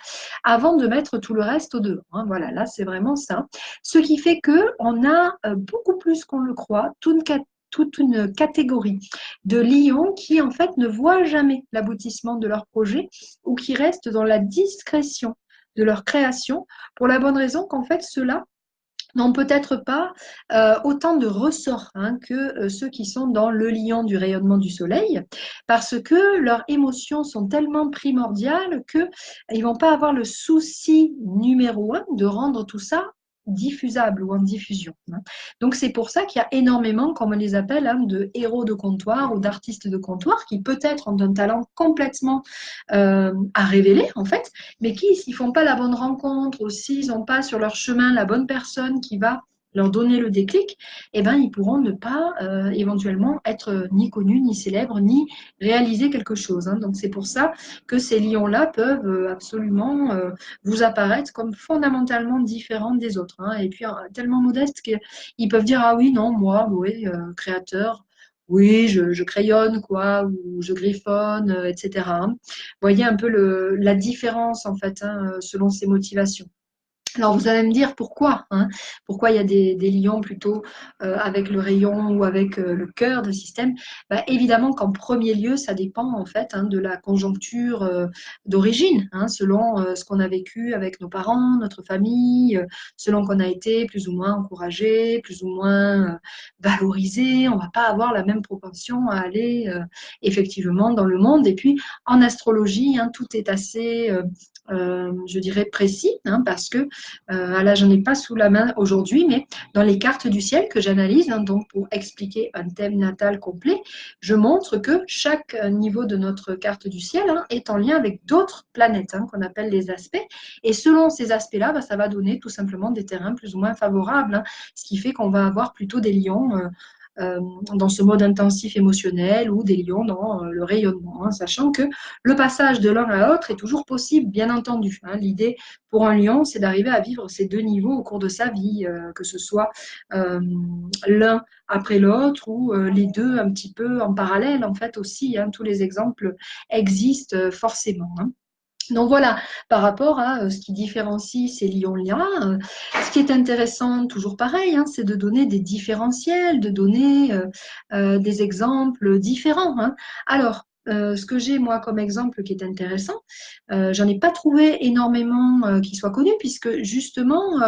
avant de mettre tout le reste au dehors, hein. Voilà, là, c'est vraiment ça. Ce qui fait qu'on a beaucoup plus qu'on le croit, toute une catégorie de lions qui, en fait, ne voient jamais l'aboutissement de leur projet ou qui restent dans la discrétion de leur création, pour la bonne raison qu'en fait, ceux-là n'ont peut-être pas autant de ressorts, hein, que ceux qui sont dans le lion du rayonnement du soleil, parce que leurs émotions sont tellement primordiales qu'ils ne vont pas avoir le souci numéro un de rendre tout ça diffusable ou en diffusion, hein. Donc c'est pour ça qu'il y a énormément, comme on les appelle, hein, de héros de comptoir ou d'artistes de comptoir qui peut-être ont un talent complètement à révéler en fait, mais qui, s'ils ne font pas la bonne rencontre ou s'ils n'ont pas sur leur chemin la bonne personne qui va leur donner le déclic, eh ben, ils pourront ne pas éventuellement être ni connus, ni célèbres, ni réaliser quelque chose, hein. Donc c'est pour ça que ces lions-là peuvent absolument vous apparaître comme fondamentalement différents des autres, hein. Et puis tellement modestes qu'ils peuvent dire, ah oui, non, moi, oui, créateur, oui, je crayonne, quoi, ou je griffonne, etc., hein. Vous voyez un peu la différence, en fait, hein, selon ses motivations. Alors vous allez me dire pourquoi, hein, pourquoi il y a des lions plutôt avec le rayon ou avec le cœur de système. Bah, évidemment qu'en premier lieu, ça dépend en fait, hein, de la conjoncture d'origine, hein, selon ce qu'on a vécu avec nos parents, notre famille, selon qu'on a été plus ou moins encouragé, plus ou moins valorisé. On ne va pas avoir la même propension à aller effectivement dans le monde. Et puis en astrologie, hein, tout est assez je dirais précis, hein, parce que là, j'en ai pas sous la main aujourd'hui, mais dans les cartes du ciel que j'analyse, hein, donc pour expliquer un thème natal complet, je montre que chaque niveau de notre carte du ciel, hein, est en lien avec d'autres planètes, hein, qu'on appelle les aspects. Et selon ces aspects-là, bah, ça va donner tout simplement des terrains plus ou moins favorables, hein, ce qui fait qu'on va avoir plutôt des lions dans ce mode intensif émotionnel ou des lions dans le rayonnement, hein, sachant que le passage de l'un à l'autre est toujours possible, bien entendu, hein. L'idée pour un lion, c'est d'arriver à vivre ces deux niveaux au cours de sa vie, que ce soit l'un après l'autre ou les deux un petit peu en parallèle, en fait aussi, hein. Tous les exemples existent forcément, hein. Donc voilà, par rapport à ce qui différencie ces lions-là, ce qui est intéressant, toujours pareil, hein, c'est de donner des différentiels, de donner des exemples différents, hein. Alors, ce que j'ai moi comme exemple qui est intéressant, j'en ai pas trouvé énormément qui soient connus, puisque justement,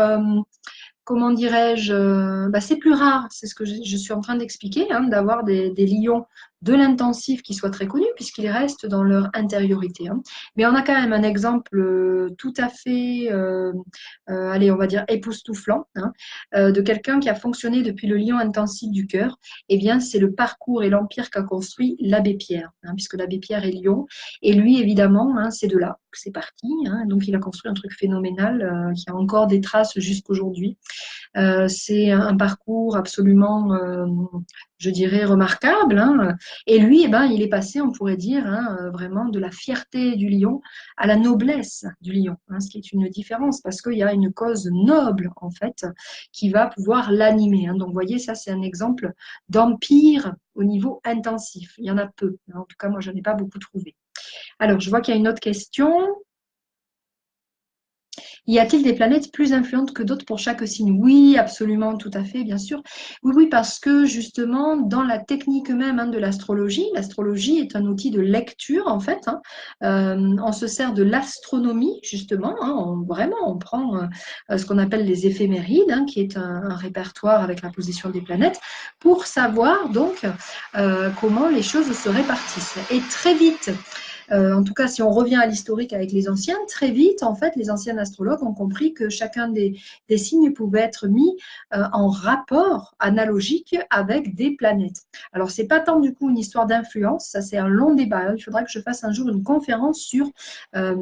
comment dirais-je, bah, c'est plus rare, c'est ce que je suis en train d'expliquer, hein, d'avoir des lions de l'intensif qui soient très connus, puisqu'ils restent dans leur intériorité, hein. Mais on a quand même un exemple tout à fait, allez, on va dire époustouflant, hein, de quelqu'un qui a fonctionné depuis le lion intensif du cœur. Eh bien, c'est le parcours et l'empire qu'a construit l'abbé Pierre, hein, puisque l'abbé Pierre est lion. Et lui, évidemment, hein, c'est de là que c'est parti, hein. Donc, il a construit un truc phénoménal qui a encore des traces jusqu'aujourd'hui. C'est un parcours absolument, je dirais, remarquable, hein. Et lui, eh ben, il est passé, on pourrait dire, hein, vraiment de la fierté du lion à la noblesse du lion, hein, ce qui est une différence parce qu'il y a une cause noble, en fait, qui va pouvoir l'animer, hein. Donc, vous voyez, ça, c'est un exemple d'empire au niveau intensif. Il y en a peu, hein. En tout cas, moi, je n'en ai pas beaucoup trouvé. Alors, je vois qu'il y a une autre question. Y a-t-il des planètes plus influentes que d'autres pour chaque signe? Oui, absolument, tout à fait, bien sûr. Oui, oui, parce que justement, dans la technique même de l'astrologie est un outil de lecture, en fait. On se sert de l'astronomie, justement. Vraiment, on prend ce qu'on appelle les éphémérides, qui est un répertoire avec la position des planètes, pour savoir donc comment les choses se répartissent. Et très vite, en tout cas, si on revient à l'historique avec les anciens, très vite, en fait, les anciens astrologues ont compris que chacun des signes pouvait être mis en rapport analogique avec des planètes. Alors, c'est pas tant du coup une histoire d'influence, ça c'est un long débat. Il faudra que je fasse un jour une conférence sur euh,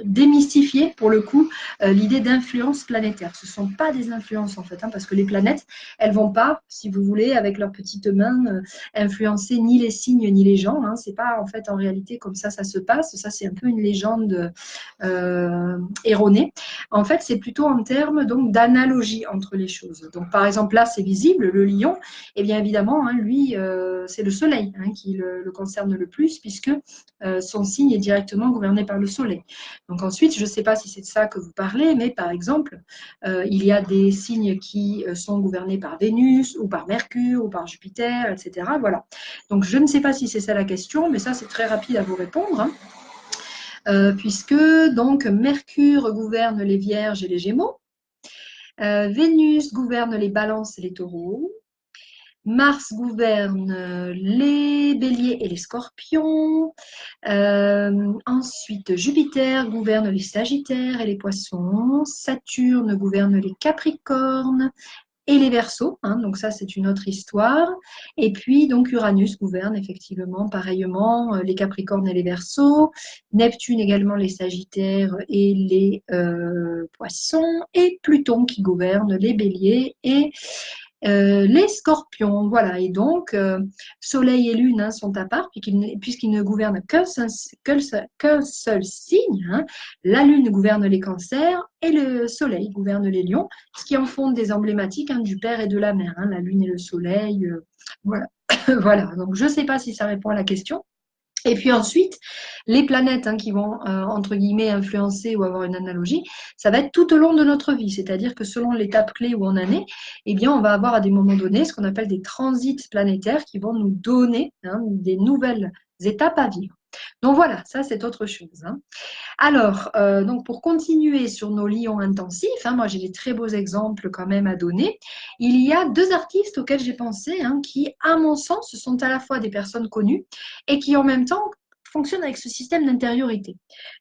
démystifier pour le coup l'idée d'influence planétaire. Ce ne sont pas des influences en fait, parce que les planètes, elles vont pas, si vous voulez, avec leurs petites mains, influencer ni les signes ni les gens. C'est pas en fait en réalité comme ça se passe. Ça, c'est un peu une légende erronée. En fait, c'est plutôt en termes donc d'analogie entre les choses. Donc, par exemple, là, c'est visible, le lion. Et bien évidemment, lui, c'est le soleil qui le concerne le plus, puisque son signe est directement gouverné par le soleil. Donc ensuite, je ne sais pas si c'est de ça que vous parlez, mais par exemple, il y a des signes qui sont gouvernés par Vénus ou par Mercure ou par Jupiter, etc. Voilà. Donc je ne sais pas si c'est ça la question, mais ça c'est très rapide à vous répondre. Puisque donc Mercure gouverne les Vierges et les Gémeaux, Vénus gouverne les Balances et les Taureaux, Mars gouverne les Béliers et les Scorpions. Ensuite, Jupiter gouverne les Sagittaires et les Poissons. Saturne gouverne les Capricornes et les Verseaux. Donc ça, c'est une autre histoire. Et puis, donc, Uranus gouverne effectivement, pareillement, les Capricornes et les Verseaux. Neptune également les Sagittaires et les Poissons. Et Pluton qui gouverne les Béliers et les Scorpions. Voilà. Et donc, Soleil et Lune sont à part, puisqu'ils ne gouvernent qu'un seul signe. La Lune gouverne les Cancers et le Soleil gouverne les Lions, ce qui en font des emblématiques du père et de la mère. La Lune et le Soleil. Voilà. Voilà. Donc, je ne sais pas si ça répond à la question. Et puis ensuite, les planètes qui vont, entre guillemets, influencer ou avoir une analogie, ça va être tout au long de notre vie. C'est-à-dire que selon l'étape clé où on en est, eh bien, on va avoir à des moments donnés ce qu'on appelle des transits planétaires qui vont nous donner des nouvelles étapes à vivre. Donc voilà, ça c'est autre chose. Alors, donc pour continuer sur nos lions intensifs, moi j'ai des très beaux exemples quand même à donner. Il y a deux artistes auxquels j'ai pensé qui, à mon sens, sont à la fois des personnes connues et qui en même temps fonctionnent avec ce système d'intériorité.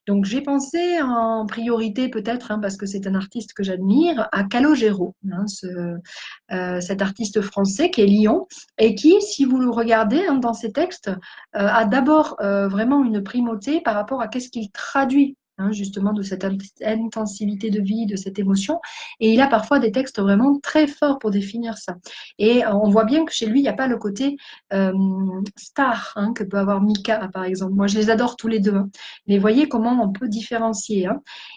Donc j'ai pensé en priorité peut-être, parce que c'est un artiste que j'admire, à Calogero, cet artiste français qui est lion et qui, si vous le regardez dans ses textes, a d'abord vraiment une primauté par rapport à qu'est-ce qu'il traduit justement de cette intensivité de vie, de cette émotion. Et il a parfois des textes vraiment très forts pour définir ça. Et on voit bien que chez lui, il n'y a pas le côté star que peut avoir Mika, par exemple. Moi, je les adore tous les deux. Mais voyez comment on peut différencier.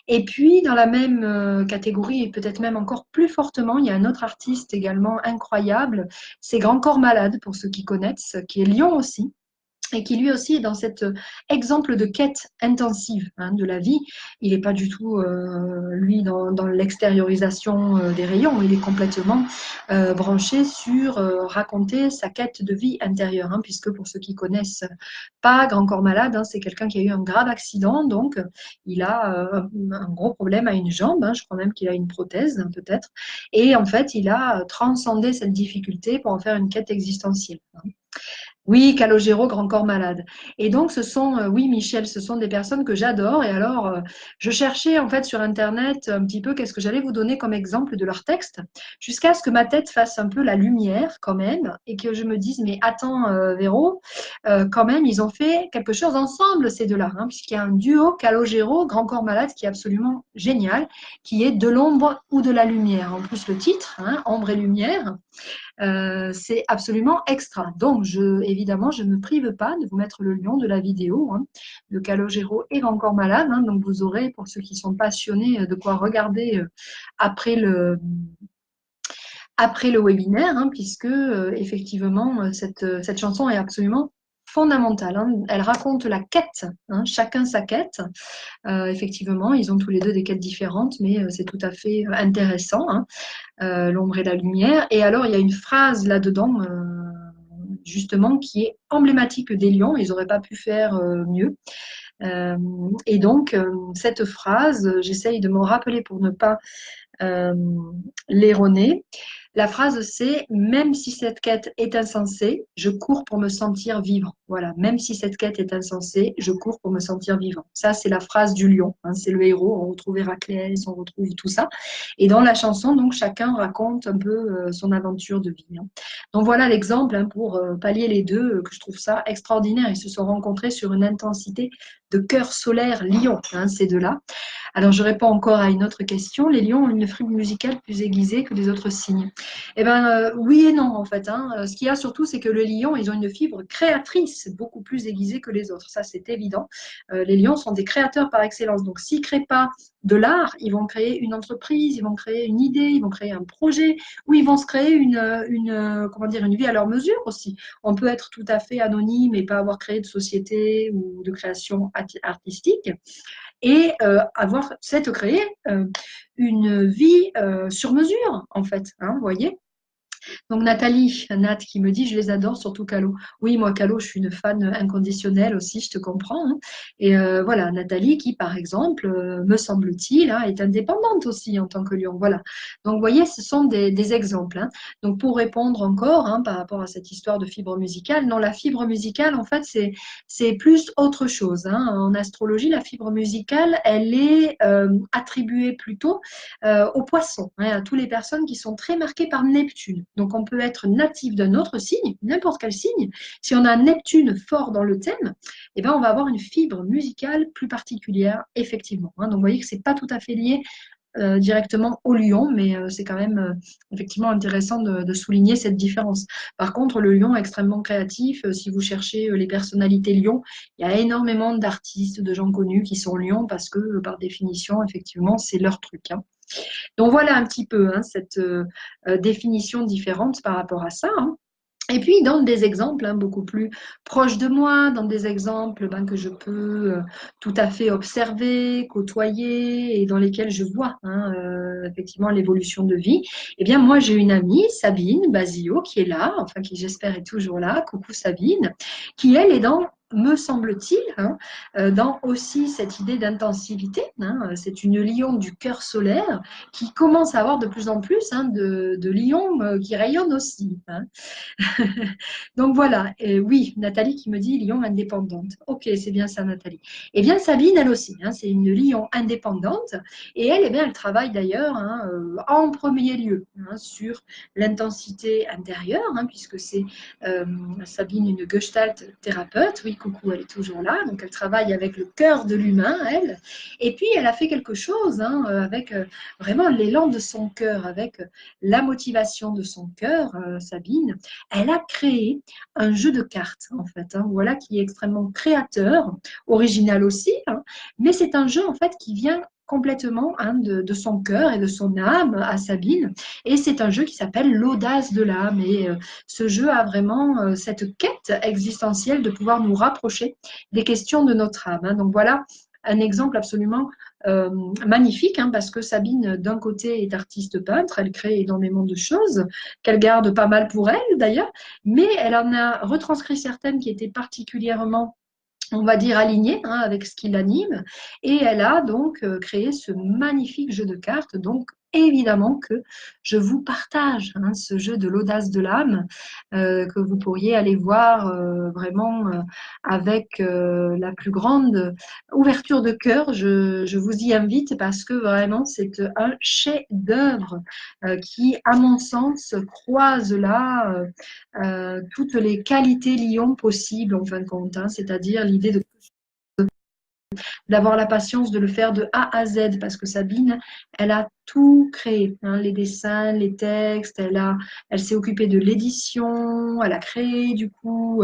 Et puis, dans la même catégorie, et peut-être même encore plus fortement, il y a un autre artiste également incroyable, c'est Grand Corps Malade, pour ceux qui connaissent, qui est lion aussi, et qui lui aussi est dans cet exemple de quête intensive de la vie. Il n'est pas du tout, lui, dans l'extériorisation des rayons, il est complètement branché sur raconter sa quête de vie intérieure, puisque pour ceux qui connaissent pas Grand Corps Malade, c'est quelqu'un qui a eu un grave accident, donc il a un gros problème à une jambe, je crois même qu'il a une prothèse peut-être, et en fait il a transcendé cette difficulté pour en faire une quête existentielle. Oui, Calogero, Grand Corps Malade. Et donc, ce sont, oui, Michel, ce sont des personnes que j'adore. Et alors, je cherchais en fait sur Internet un petit peu qu'est-ce que j'allais vous donner comme exemple de leur texte, jusqu'à ce que ma tête fasse un peu la lumière quand même, et que je me dise, mais attends, Véro, quand même, ils ont fait quelque chose ensemble, ces deux-là, puisqu'il y a un duo Calogero, Grand Corps Malade, qui est absolument génial, qui est de l'ombre ou de la lumière. En plus, le titre, Ombre et lumière. C'est absolument extra. Donc, évidemment, je ne me prive pas de vous mettre le lien de la vidéo de Calogero et Encore Malade. Donc, vous aurez, pour ceux qui sont passionnés, de quoi regarder après le webinaire, puisque effectivement, cette chanson est absolument fondamentale, hein. Elle raconte la quête, hein, chacun sa quête. Effectivement, ils ont tous les deux des quêtes différentes, mais c'est tout à fait intéressant, hein, l'ombre et la lumière. Et alors, il y a une phrase là-dedans, justement, qui est emblématique des lions. Ils n'auraient pas pu faire mieux. Et donc, cette phrase, j'essaye de m'en rappeler pour ne pas l'erroner. La phrase, c'est « Même si cette quête est insensée, je cours pour me sentir vivant ». Voilà, même si cette quête est insensée, je cours pour me sentir vivant. Ça, c'est la phrase du lion, hein, c'est le héros. On retrouve Héraclès, on retrouve tout ça. Et dans la chanson, donc, chacun raconte un peu son aventure de vie, hein. Donc, voilà l'exemple, hein, pour pallier les deux, que je trouve ça extraordinaire. Ils se sont rencontrés sur une intensité de cœur solaire lion, hein, ces deux-là. Alors, je réponds encore à une autre question. Les lions ont une fibre musicale plus aiguisée que les autres signes. Eh bien, oui et non, en fait, hein. Ce qu'il y a surtout, c'est que les lions, ils ont une fibre créatrice beaucoup plus aiguisée que les autres. Ça, c'est évident. Les lions sont des créateurs par excellence. Donc, s'ils ne créent pas de l'art, ils vont créer une entreprise, ils vont créer une idée, ils vont créer un projet, ou ils vont se créer comment dire, une vie à leur mesure aussi. On peut être tout à fait anonyme et pas avoir créé de société ou de création artistique, et avoir, c'est créer une vie sur mesure, en fait, hein, vous voyez. Donc Nathalie, Nat qui me dit, je les adore, surtout Calo. Oui, moi Calo, je suis une fan inconditionnelle aussi, je te comprends, hein. Et voilà, Nathalie qui, par exemple, me semble-t-il, hein, est indépendante aussi en tant que lion. Voilà. Donc vous voyez, ce sont des exemples, hein. Donc pour répondre encore, hein, par rapport à cette histoire de fibre musicale, non, la fibre musicale, en fait, c'est plus autre chose, hein. En astrologie, la fibre musicale, elle est attribuée plutôt aux poissons, hein, à toutes les personnes qui sont très marquées par Neptune. Donc, on peut être natif d'un autre signe, n'importe quel signe. Si on a Neptune fort dans le thème, eh ben, on va avoir une fibre musicale plus particulière, effectivement, hein. Donc, vous voyez que ce n'est pas tout à fait lié directement au lion, mais c'est quand même effectivement intéressant de souligner cette différence. Par contre, le lion est extrêmement créatif. Si vous cherchez les personnalités lion, il y a énormément d'artistes, de gens connus qui sont lions parce que, par définition, effectivement, c'est leur truc, hein. Donc voilà un petit peu, hein, cette définition différente par rapport à ça, hein. Et puis, dans des exemples, hein, beaucoup plus proches de moi, dans des exemples, ben, que je peux tout à fait observer, côtoyer et dans lesquels je vois, hein, effectivement l'évolution de vie, eh bien, moi, j'ai une amie, Sabine Basio, qui est là, enfin, qui j'espère est toujours là. Coucou Sabine, qui, elle, est dans, me semble-t-il, hein, dans aussi cette idée d'intensivité, hein. C'est une lion du cœur solaire qui commence à avoir de plus en plus, hein, de lions qui rayonnent aussi, hein. Donc voilà, oui, Nathalie qui me dit lion indépendante. Ok, c'est bien ça, Nathalie. Eh bien, Sabine, elle aussi, hein, c'est une lion indépendante. Et elle, eh bien, elle travaille d'ailleurs, hein, en premier lieu, hein, sur l'intensité intérieure, hein, puisque c'est Sabine, une gestalt thérapeute. Oui, coucou, elle est toujours là. Donc, elle travaille avec le cœur de l'humain, elle. Et puis, elle a fait quelque chose, hein, avec vraiment l'élan de son cœur, avec la motivation de son cœur, Sabine. Elle a créé un jeu de cartes, en fait, hein, voilà, qui est extrêmement créateur, original aussi, hein, mais c'est un jeu, en fait, qui vient complètement, hein, de son cœur et de son âme à Sabine, et c'est un jeu qui s'appelle l'audace de l'âme, et ce jeu a vraiment cette quête existentielle de pouvoir nous rapprocher des questions de notre âme, hein. Donc voilà un exemple absolument magnifique, hein, parce que Sabine, d'un côté, est artiste peintre, elle crée énormément de choses, qu'elle garde pas mal pour elle d'ailleurs, mais elle en a retranscrit certaines qui étaient particulièrement, on va dire, alignées, hein, avec ce qui l'anime, et elle a donc créé ce magnifique jeu de cartes. Donc évidemment que je vous partage, hein, ce jeu de l'audace de l'âme, que vous pourriez aller voir vraiment avec la plus grande ouverture de cœur. Je vous y invite parce que vraiment c'est un chef-d'œuvre qui, à mon sens, croise là toutes les qualités lions possibles en fin de compte, hein, c'est-à-dire l'idée d'avoir la patience de le faire de A à Z, parce que Sabine, elle a tout créé, hein, les dessins, les textes, elle s'est occupée de l'édition, elle a créé du coup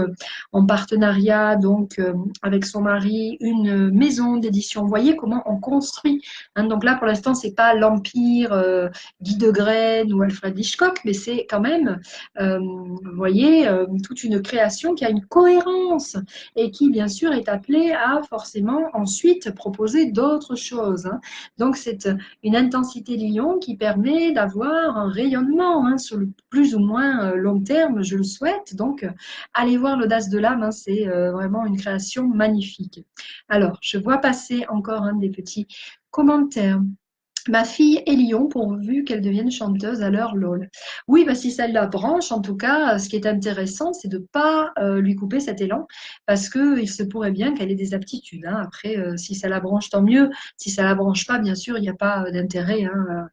en partenariat donc avec son mari une maison d'édition. Vous voyez comment on construit, hein. Donc là pour l'instant c'est pas l'empire Guy de Graine ou Alfred Hitchcock, mais c'est quand même, vous voyez, toute une création qui a une cohérence et qui bien sûr est appelée à forcément ensuite proposer d'autres choses, hein. Donc c'est une intensité lion qui permet d'avoir un rayonnement, hein, sur le plus ou moins long terme, je le souhaite. Donc, allez voir l'audace de l'âme, hein, c'est vraiment une création magnifique. Alors, je vois passer encore des petits commentaires. Ma fille est lion pourvu qu'elle devienne chanteuse à l'heure LOL. Oui, bah, si ça la branche, en tout cas, ce qui est intéressant, c'est de ne pas lui couper cet élan parce qu'il se pourrait bien qu'elle ait des aptitudes, hein. Après, si ça la branche, tant mieux. Si ça la branche pas, bien sûr, il n'y a pas d'intérêt, hein,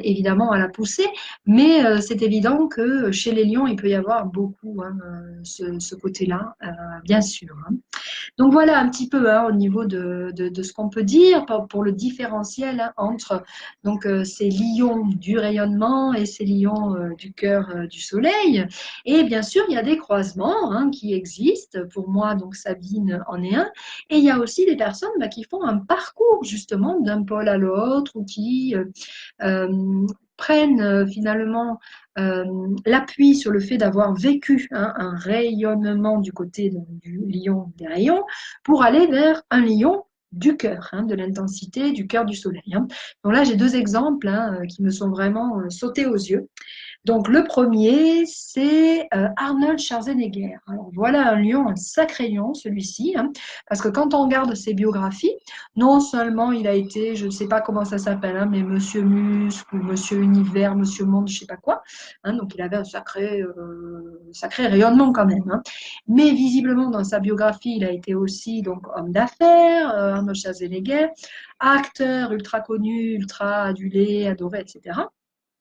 évidemment à la pousser, mais c'est évident que chez les lions, il peut y avoir beaucoup, hein, ce côté-là, bien sûr, hein. Donc voilà un petit peu, hein, au niveau de ce qu'on peut dire pour le différentiel, hein, entre donc, ces lions du rayonnement et ces lions du cœur du soleil. Et bien sûr, il y a des croisements, hein, qui existent. Pour moi, donc Sabine en est un. Et il y a aussi des personnes, bah, qui font un parcours justement d'un pôle à l'autre ou qui prennent finalement l'appui sur le fait d'avoir vécu, hein, un rayonnement du côté du lion des rayons pour aller vers un lion du cœur, hein, de l'intensité du cœur du soleil, hein. Donc là, j'ai deux exemples, hein, qui me sont vraiment sautés aux yeux. Donc, le premier, c'est Arnold Schwarzenegger. Alors, voilà un lion, un sacré lion, celui-ci, hein, parce que quand on regarde ses biographies, non seulement il a été, je ne sais pas comment ça s'appelle, hein, mais Monsieur Muscle ou Monsieur Univers, Monsieur Monde, je ne sais pas quoi, hein, donc il avait un sacré rayonnement quand même, hein. Mais visiblement, dans sa biographie, il a été aussi donc homme d'affaires, Arnold Schwarzenegger, acteur ultra connu, ultra adulé, adoré, etc.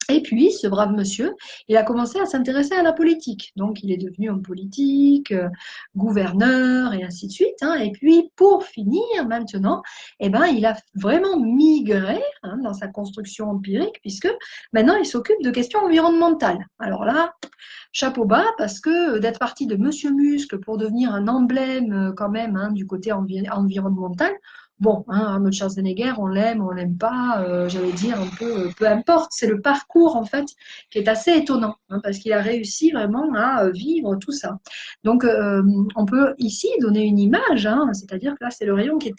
Et puis, ce brave monsieur, il a commencé à s'intéresser à la politique. Donc, il est devenu homme politique, gouverneur et ainsi de suite, hein. Et puis, pour finir, maintenant, eh ben, il a vraiment migré, hein, dans sa construction empirique, puisque maintenant, il s'occupe de questions environnementales. Alors là, chapeau bas, parce que d'être parti de Monsieur Muscle pour devenir un emblème quand même, hein, du côté environnemental, bon, hein, Arnold Schwarzenegger, on l'aime pas, j'allais dire un peu, peu importe. C'est le parcours en fait qui est assez étonnant, hein, parce qu'il a réussi vraiment à vivre tout ça. Donc, on peut ici donner une image, hein, c'est-à-dire que là, c'est le lion qui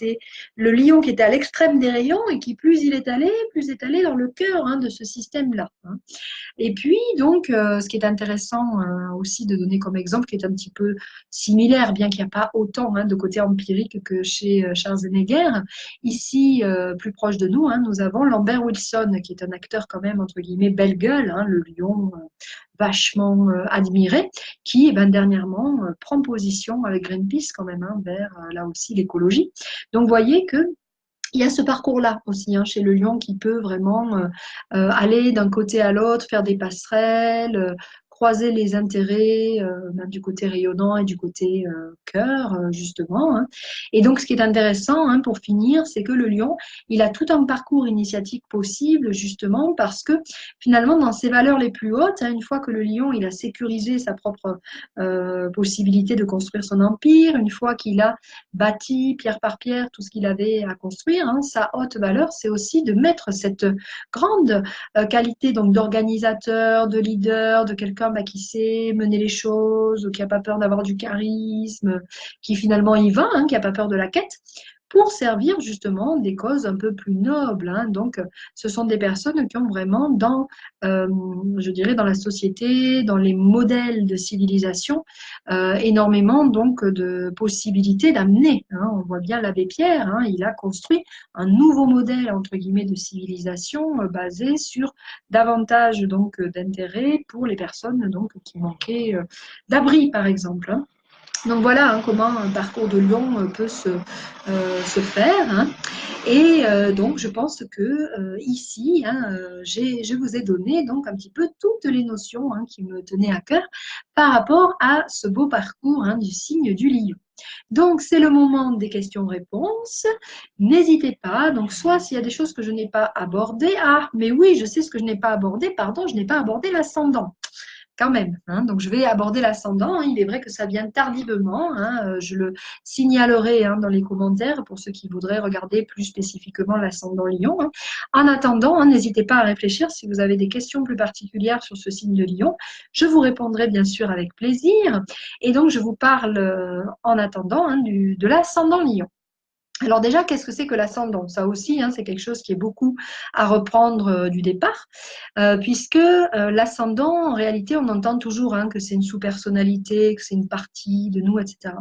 était à l'extrême des rayons et qui plus plus est allé dans le cœur, hein, de ce système-là, hein. Et puis, donc, ce qui est intéressant aussi de donner comme exemple, qui est un petit peu similaire, bien qu'il n'y a pas autant, hein, de côté empirique que chez Schwarzenegger, ici, plus proche de nous, hein, nous avons Lambert Wilson, qui est un acteur quand même, entre guillemets, belle gueule, hein, le lion vachement admiré, qui, eh ben, dernièrement, prend position avec Greenpeace quand même, hein, vers, là aussi, l'écologie. Donc, vous voyez que il y a ce parcours-là aussi, hein, chez le lion qui peut vraiment aller d'un côté à l'autre, faire des passerelles, croiser les intérêts, ben, du côté rayonnant et du côté cœur, justement, hein. Et donc, ce qui est intéressant, hein, pour finir, c'est que le lion, il a tout un parcours initiatique possible, justement, parce que finalement, dans ses valeurs les plus hautes, hein, une fois que le lion, il a sécurisé sa propre possibilité de construire son empire, une fois qu'il a bâti pierre par pierre tout ce qu'il avait à construire, hein, sa haute valeur, c'est aussi de mettre cette grande qualité donc d'organisateur, de leader, de quelqu'un, bah, qui sait mener les choses, qui n'a pas peur d'avoir du charisme, qui finalement y va, hein, qui n'a pas peur de la quête, pour servir justement des causes un peu plus nobles, hein. Donc, ce sont des personnes qui ont vraiment je dirais, dans la société, dans les modèles de civilisation, énormément donc de possibilités d'amener, hein. On voit bien l'abbé Pierre, hein, il a construit un nouveau modèle entre guillemets de civilisation basé sur davantage donc d'intérêt pour les personnes donc qui manquaient d'abri par exemple, hein. Donc voilà, hein, comment un parcours de lion peut se faire, hein. Et donc je pense que ici, hein, je vous ai donné donc un petit peu toutes les notions, hein, qui me tenaient à cœur par rapport à ce beau parcours, hein, du signe du lion. Donc, c'est le moment des questions-réponses. N'hésitez pas. Donc, soit s'il y a des choses que je n'ai pas abordées. Ah, mais oui, je sais ce que je n'ai pas abordé. Pardon, je n'ai pas abordé l'ascendant quand même. Hein. Donc, je vais aborder l'ascendant. Hein. Il est vrai que ça vient tardivement. Hein. Je le signalerai hein, dans les commentaires pour ceux qui voudraient regarder plus spécifiquement l'ascendant Lion. Hein. En attendant, hein, n'hésitez pas à réfléchir si vous avez des questions plus particulières sur ce signe de Lion. Je vous répondrai bien sûr avec plaisir. Et donc, je vous parle en attendant hein, de l'ascendant Lion. Alors déjà, qu'est-ce que c'est que l'ascendant? Ça aussi, hein, c'est quelque chose qui est beaucoup à reprendre du départ, puisque l'ascendant, en réalité, on entend toujours hein, que c'est une sous-personnalité, que c'est une partie de nous, etc.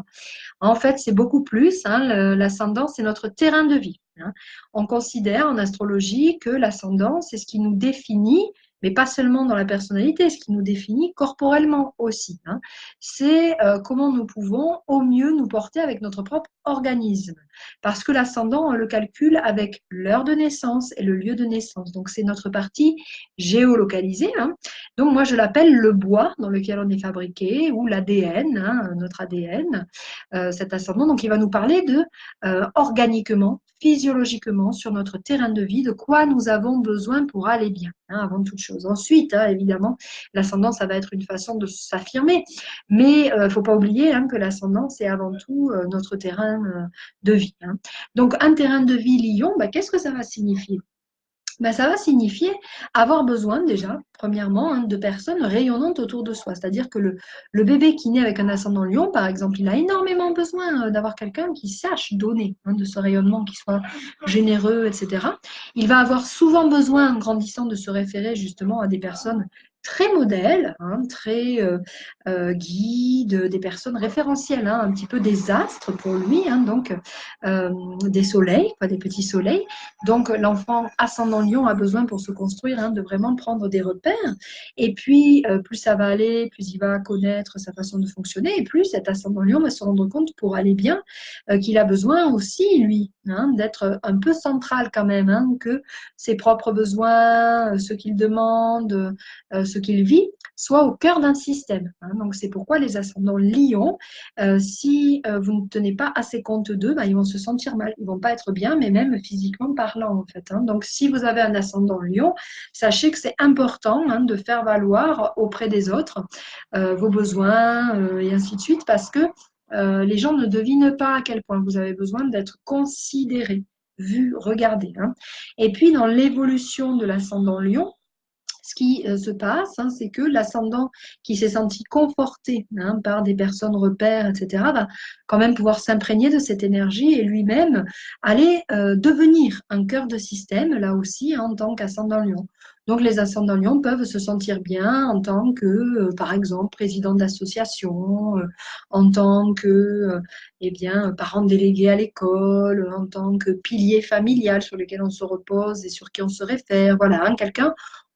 En fait, c'est beaucoup plus. Hein, l'ascendant, c'est notre terrain de vie. Hein. On considère en astrologie que l'ascendant, c'est ce qui nous définit, mais pas seulement dans la personnalité, ce qui nous définit corporellement aussi. Hein. C'est comment nous pouvons au mieux nous porter avec notre propre organisme. Parce que l'ascendant, on le calcule avec l'heure de naissance et le lieu de naissance. Donc, c'est notre partie géolocalisée. Hein. Donc, moi, je l'appelle le bois dans lequel on est fabriqué ou l'ADN, hein, notre ADN, cet ascendant. Donc, il va nous parler de organiquement, physiologiquement, sur notre terrain de vie, de quoi nous avons besoin pour aller bien, hein, avant toute chose. Ensuite, hein, évidemment, l'ascendant, ça va être une façon de s'affirmer, mais il ne faut pas oublier hein, que l'ascendant, c'est avant tout notre terrain de vie. Hein. Donc, un terrain de vie Lion, bah, qu'est-ce que ça va signifier? Ben, ça va signifier avoir besoin déjà, premièrement, hein, de personnes rayonnantes autour de soi. C'est-à-dire que le bébé qui naît avec un ascendant Lion, par exemple, il a énormément besoin d'avoir quelqu'un qui sache donner hein, de ce rayonnement, qui soit généreux, etc. Il va avoir souvent besoin, en grandissant, de se référer justement à des personnes très modèles, hein, très guides, des personnes référentielles, hein, un petit peu des astres pour lui, hein, donc des soleils, quoi, des petits soleils. Donc, l'enfant ascendant Lion a besoin pour se construire hein, de vraiment prendre des repères. Et puis, plus ça va aller, plus il va connaître sa façon de fonctionner. Et plus cet ascendant Lion va se rendre compte pour aller bien qu'il a besoin aussi, lui, hein, d'être un peu central quand même, hein, que ses propres besoins, ce qu'il demande, ce qu'il vit, soient au cœur d'un système. Hein. Donc, c'est pourquoi les ascendants Lion, si vous ne tenez pas assez compte d'eux, ben, ils vont se sentir mal, ils ne vont pas être bien, mais même physiquement parlant en fait. Hein. Donc si vous avez un ascendant Lion, sachez que c'est important hein, de faire valoir auprès des autres vos besoins et ainsi de suite, parce que les gens ne devinent pas à quel point vous avez besoin d'être considéré, vu, regardé. Hein. Et puis dans l'évolution de l'ascendant Lion, ce qui se passe, hein, c'est que l'ascendant qui s'est senti conforté hein, par des personnes repères, etc., va quand même pouvoir s'imprégner de cette énergie et lui-même aller devenir un cœur de système, là aussi, hein, en tant qu'ascendant Lion. Donc, les ascendants Lion peuvent se sentir bien en tant que, par exemple, président d'association, en tant que, eh bien, parent délégué à l'école, en tant que pilier familial sur lequel on se repose et sur qui on se réfère. Voilà, hein, quelqu'un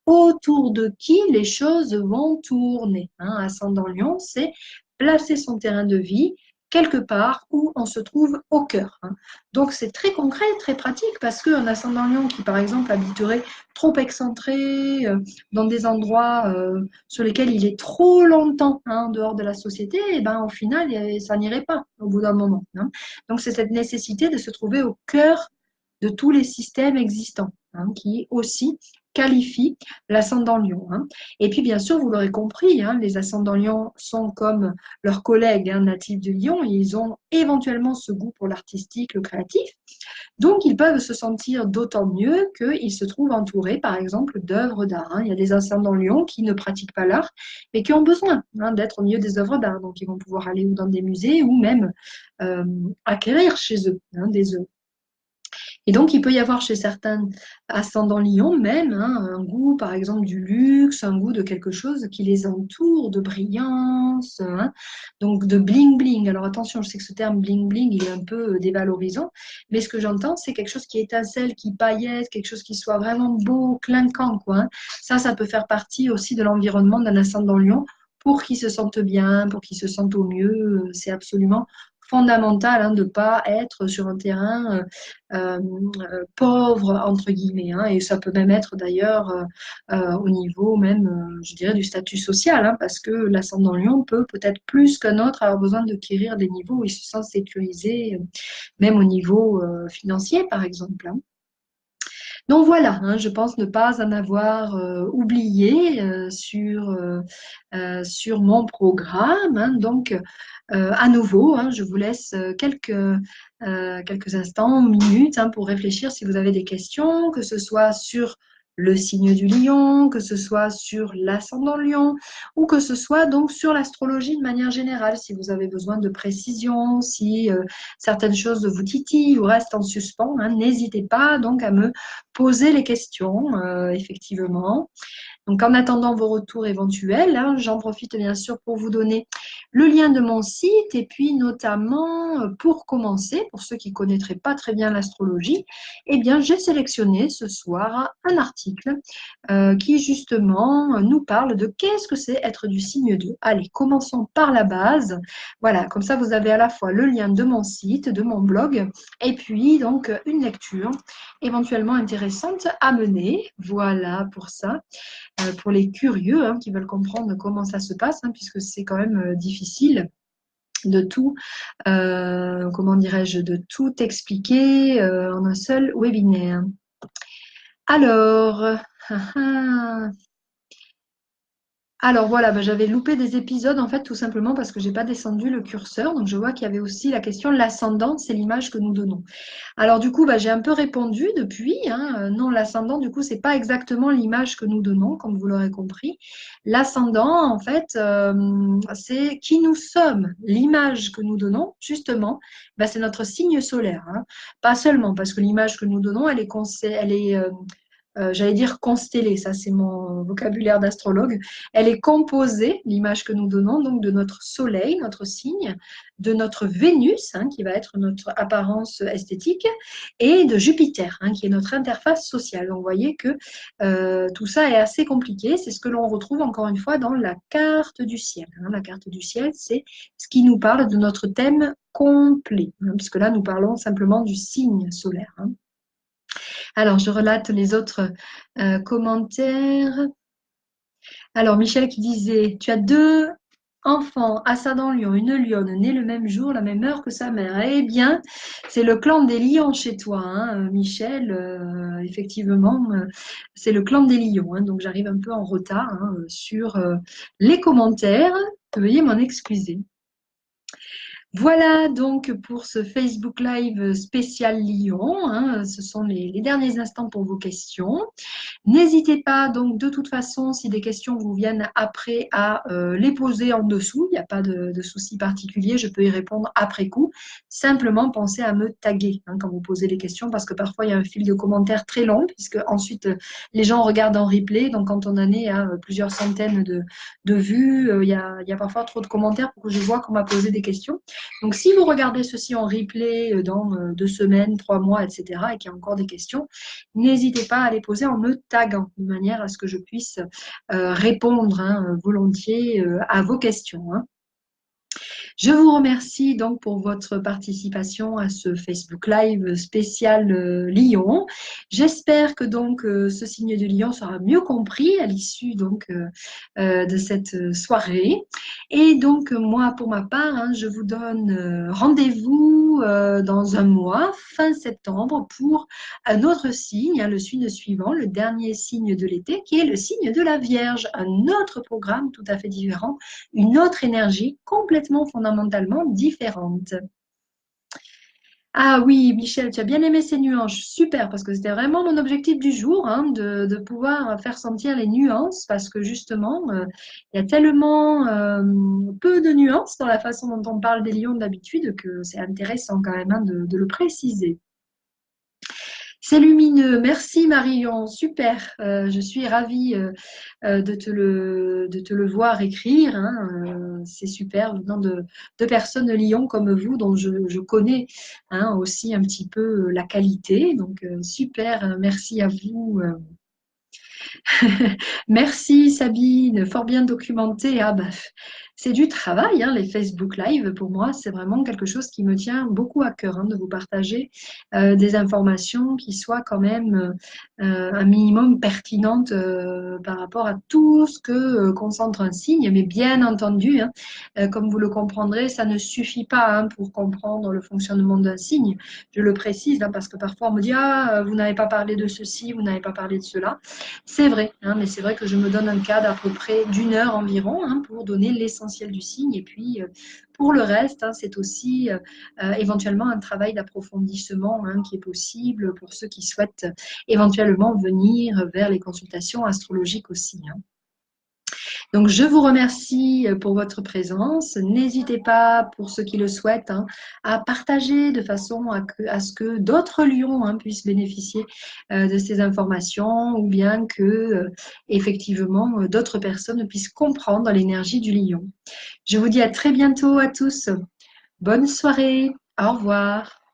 autour de qui les choses vont tourner. Hein. Ascendant Lion, c'est placer son terrain de vie quelque part où on se trouve au cœur. Hein. Donc c'est très concret, très pratique, parce qu'un ascendant Lion qui, par exemple, habiterait trop excentré, dans des endroits sur lesquels il est trop longtemps hein, dehors de la société, et ben, au final, ça n'irait pas au bout d'un moment. Hein. Donc c'est cette nécessité de se trouver au cœur de tous les systèmes existants, hein, qui aussi qualifie l'ascendant Lion. Hein. Et puis, bien sûr, vous l'aurez compris, hein, les ascendants Lion sont comme leurs collègues hein, natifs de Lion, ils ont éventuellement ce goût pour l'artistique, le créatif. Donc, ils peuvent se sentir d'autant mieux qu'ils se trouvent entourés, par exemple, d'œuvres d'art. Hein. Il y a des ascendants Lion qui ne pratiquent pas l'art, mais qui ont besoin hein, d'être au milieu des œuvres d'art. Donc, ils vont pouvoir aller dans des musées ou même acquérir chez eux hein, des œuvres. Et donc, il peut y avoir chez certains ascendants Lion même hein, un goût, par exemple, du luxe, un goût de quelque chose qui les entoure, de brillance, hein, donc de bling-bling. Alors attention, je sais que ce terme bling-bling, il est un peu dévalorisant, mais ce que j'entends, c'est quelque chose qui étincelle, qui paillette, quelque chose qui soit vraiment beau, clinquant, quoi. Hein. Ça peut faire partie aussi de l'environnement d'un ascendant Lion pour qu'ils se sentent bien, pour qu'ils se sentent au mieux. C'est absolument fondamental de ne pas être sur un terrain pauvre, entre guillemets. Et ça peut même être d'ailleurs au niveau même, je dirais, du statut social, parce que l'ascendant Lion peut peut-être plus qu'un autre avoir besoin d'acquérir des niveaux où il se sent sécurisé, même au niveau financier, par exemple. Donc voilà, je pense ne pas en avoir oublié sur mon programme. Donc, à nouveau, je vous laisse quelques instants, minutes pour réfléchir si vous avez des questions, que ce soit sur le signe du lion, que ce soit sur l'ascendant lion, ou que ce soit donc sur l'astrologie de manière générale, si vous avez besoin de précision, si certaines choses vous titillent ou restent en suspens, n'hésitez pas donc à me poser les questions, effectivement. Donc, en attendant vos retours éventuels, j'en profite bien sûr pour vous donner le lien de mon site et puis notamment, pour commencer, pour ceux qui ne connaîtraient pas très bien l'astrologie, eh bien, j'ai sélectionné ce soir un article qui justement nous parle de qu'est-ce que c'est être du signe 2. Allez, commençons par la base. Voilà, comme ça, vous avez à la fois le lien de mon site, de mon blog, et puis donc une lecture éventuellement intéressante à mener. Voilà pour ça. Pour les curieux qui veulent comprendre comment ça se passe, puisque c'est quand même difficile de tout, comment dirais-je, de tout expliquer en un seul webinaire. Alors, alors voilà, j'avais loupé des épisodes en fait tout simplement parce que j'ai pas descendu le curseur. Donc je vois qu'il y avait aussi la question l'ascendant, c'est l'image que nous donnons. Alors du coup, j'ai un peu répondu depuis. Non, l'ascendant, du coup, c'est pas exactement l'image que nous donnons, comme vous l'aurez compris. L'ascendant, en fait, c'est qui nous sommes. L'image que nous donnons, justement, c'est notre signe solaire. Pas seulement parce que l'image que nous donnons, elle est j'allais dire constellée, ça c'est mon vocabulaire d'astrologue. Elle est composée, l'image que nous donnons, donc de notre soleil, notre signe, de notre Vénus, qui va être notre apparence esthétique, et de Jupiter, qui est notre interface sociale. Donc, vous voyez que tout ça est assez compliqué. C'est ce que l'on retrouve encore une fois dans la carte du ciel. La carte du ciel, c'est ce qui nous parle de notre thème complet, puisque là, nous parlons simplement du signe solaire. Alors, je relate les autres commentaires. Alors, Michel qui disait, tu as deux enfants, ascendant lion, une lionne, née le même jour, la même heure que sa mère. Eh bien, c'est le clan des lions chez toi, Michel. Effectivement, c'est le clan des lions. Donc, j'arrive un peu en retard sur les commentaires. Veuillez m'en excuser. Voilà donc pour ce Facebook Live spécial Lyon. Ce sont les derniers instants pour vos questions. N'hésitez pas donc de toute façon, si des questions vous viennent après, à les poser en dessous. Il n'y a pas de souci particulier, je peux y répondre après coup. Simplement, pensez à me taguer quand vous posez les questions parce que parfois il y a un fil de commentaires très long puisque ensuite les gens regardent en replay. Donc quand on en est à plusieurs centaines de vues, il y a parfois trop de commentaires pour que je vois qu'on m'a posé des questions. Donc si vous regardez ceci en replay dans 2 semaines, 3 mois, etc. et qu'il y a encore des questions, n'hésitez pas à les poser en me taguant de manière à ce que je puisse répondre volontiers à vos questions. Je vous remercie donc pour votre participation à ce Facebook Live spécial Lyon. J'espère que donc ce signe du Lion sera mieux compris à l'issue donc de cette soirée. Et donc moi pour ma part, je vous donne rendez-vous dans un mois, fin septembre, pour un autre signe, le signe suivant, le dernier signe de l'été, qui est le signe de la Vierge, un autre programme tout à fait différent, une autre énergie complètement fondamentalement différente. Ah oui, Michel, tu as bien aimé ces nuances. Super, parce que c'était vraiment mon objectif du jour, de pouvoir faire sentir les nuances, parce que justement, il y a tellement peu de nuances dans la façon dont on parle des lions d'habitude que c'est intéressant quand même de le préciser. C'est lumineux. Merci Marion, super. Je suis ravie de te le voir écrire. C'est super venant de personnes Lyon comme vous, dont je connais aussi un petit peu la qualité. Donc super, merci à vous. Merci Sabine, fort bien documenté. C'est du travail, hein, les Facebook Live. Pour moi, c'est vraiment quelque chose qui me tient beaucoup à cœur, hein, de vous partager des informations qui soient quand même un minimum pertinentes par rapport à tout ce que concentre un signe. Mais bien entendu, hein, comme vous le comprendrez, ça ne suffit pas, hein, pour comprendre le fonctionnement d'un signe. Je le précise, hein, parce que parfois on me dit ah, vous n'avez pas parlé de ceci, vous n'avez pas parlé de cela. C'est vrai, hein, mais c'est vrai que je me donne un cadre à peu près d'1 heure environ, hein, pour donner l'essentiel du signe. Et puis, pour le reste, hein, c'est aussi éventuellement un travail d'approfondissement, hein, qui est possible pour ceux qui souhaitent éventuellement venir vers les consultations astrologiques aussi, hein. Donc, je vous remercie pour votre présence. N'hésitez pas, pour ceux qui le souhaitent, hein, à partager de façon à ce que d'autres lions, hein, puissent bénéficier de ces informations ou bien que, effectivement, d'autres personnes puissent comprendre l'énergie du lion. Je vous dis à très bientôt à tous. Bonne soirée. Au revoir.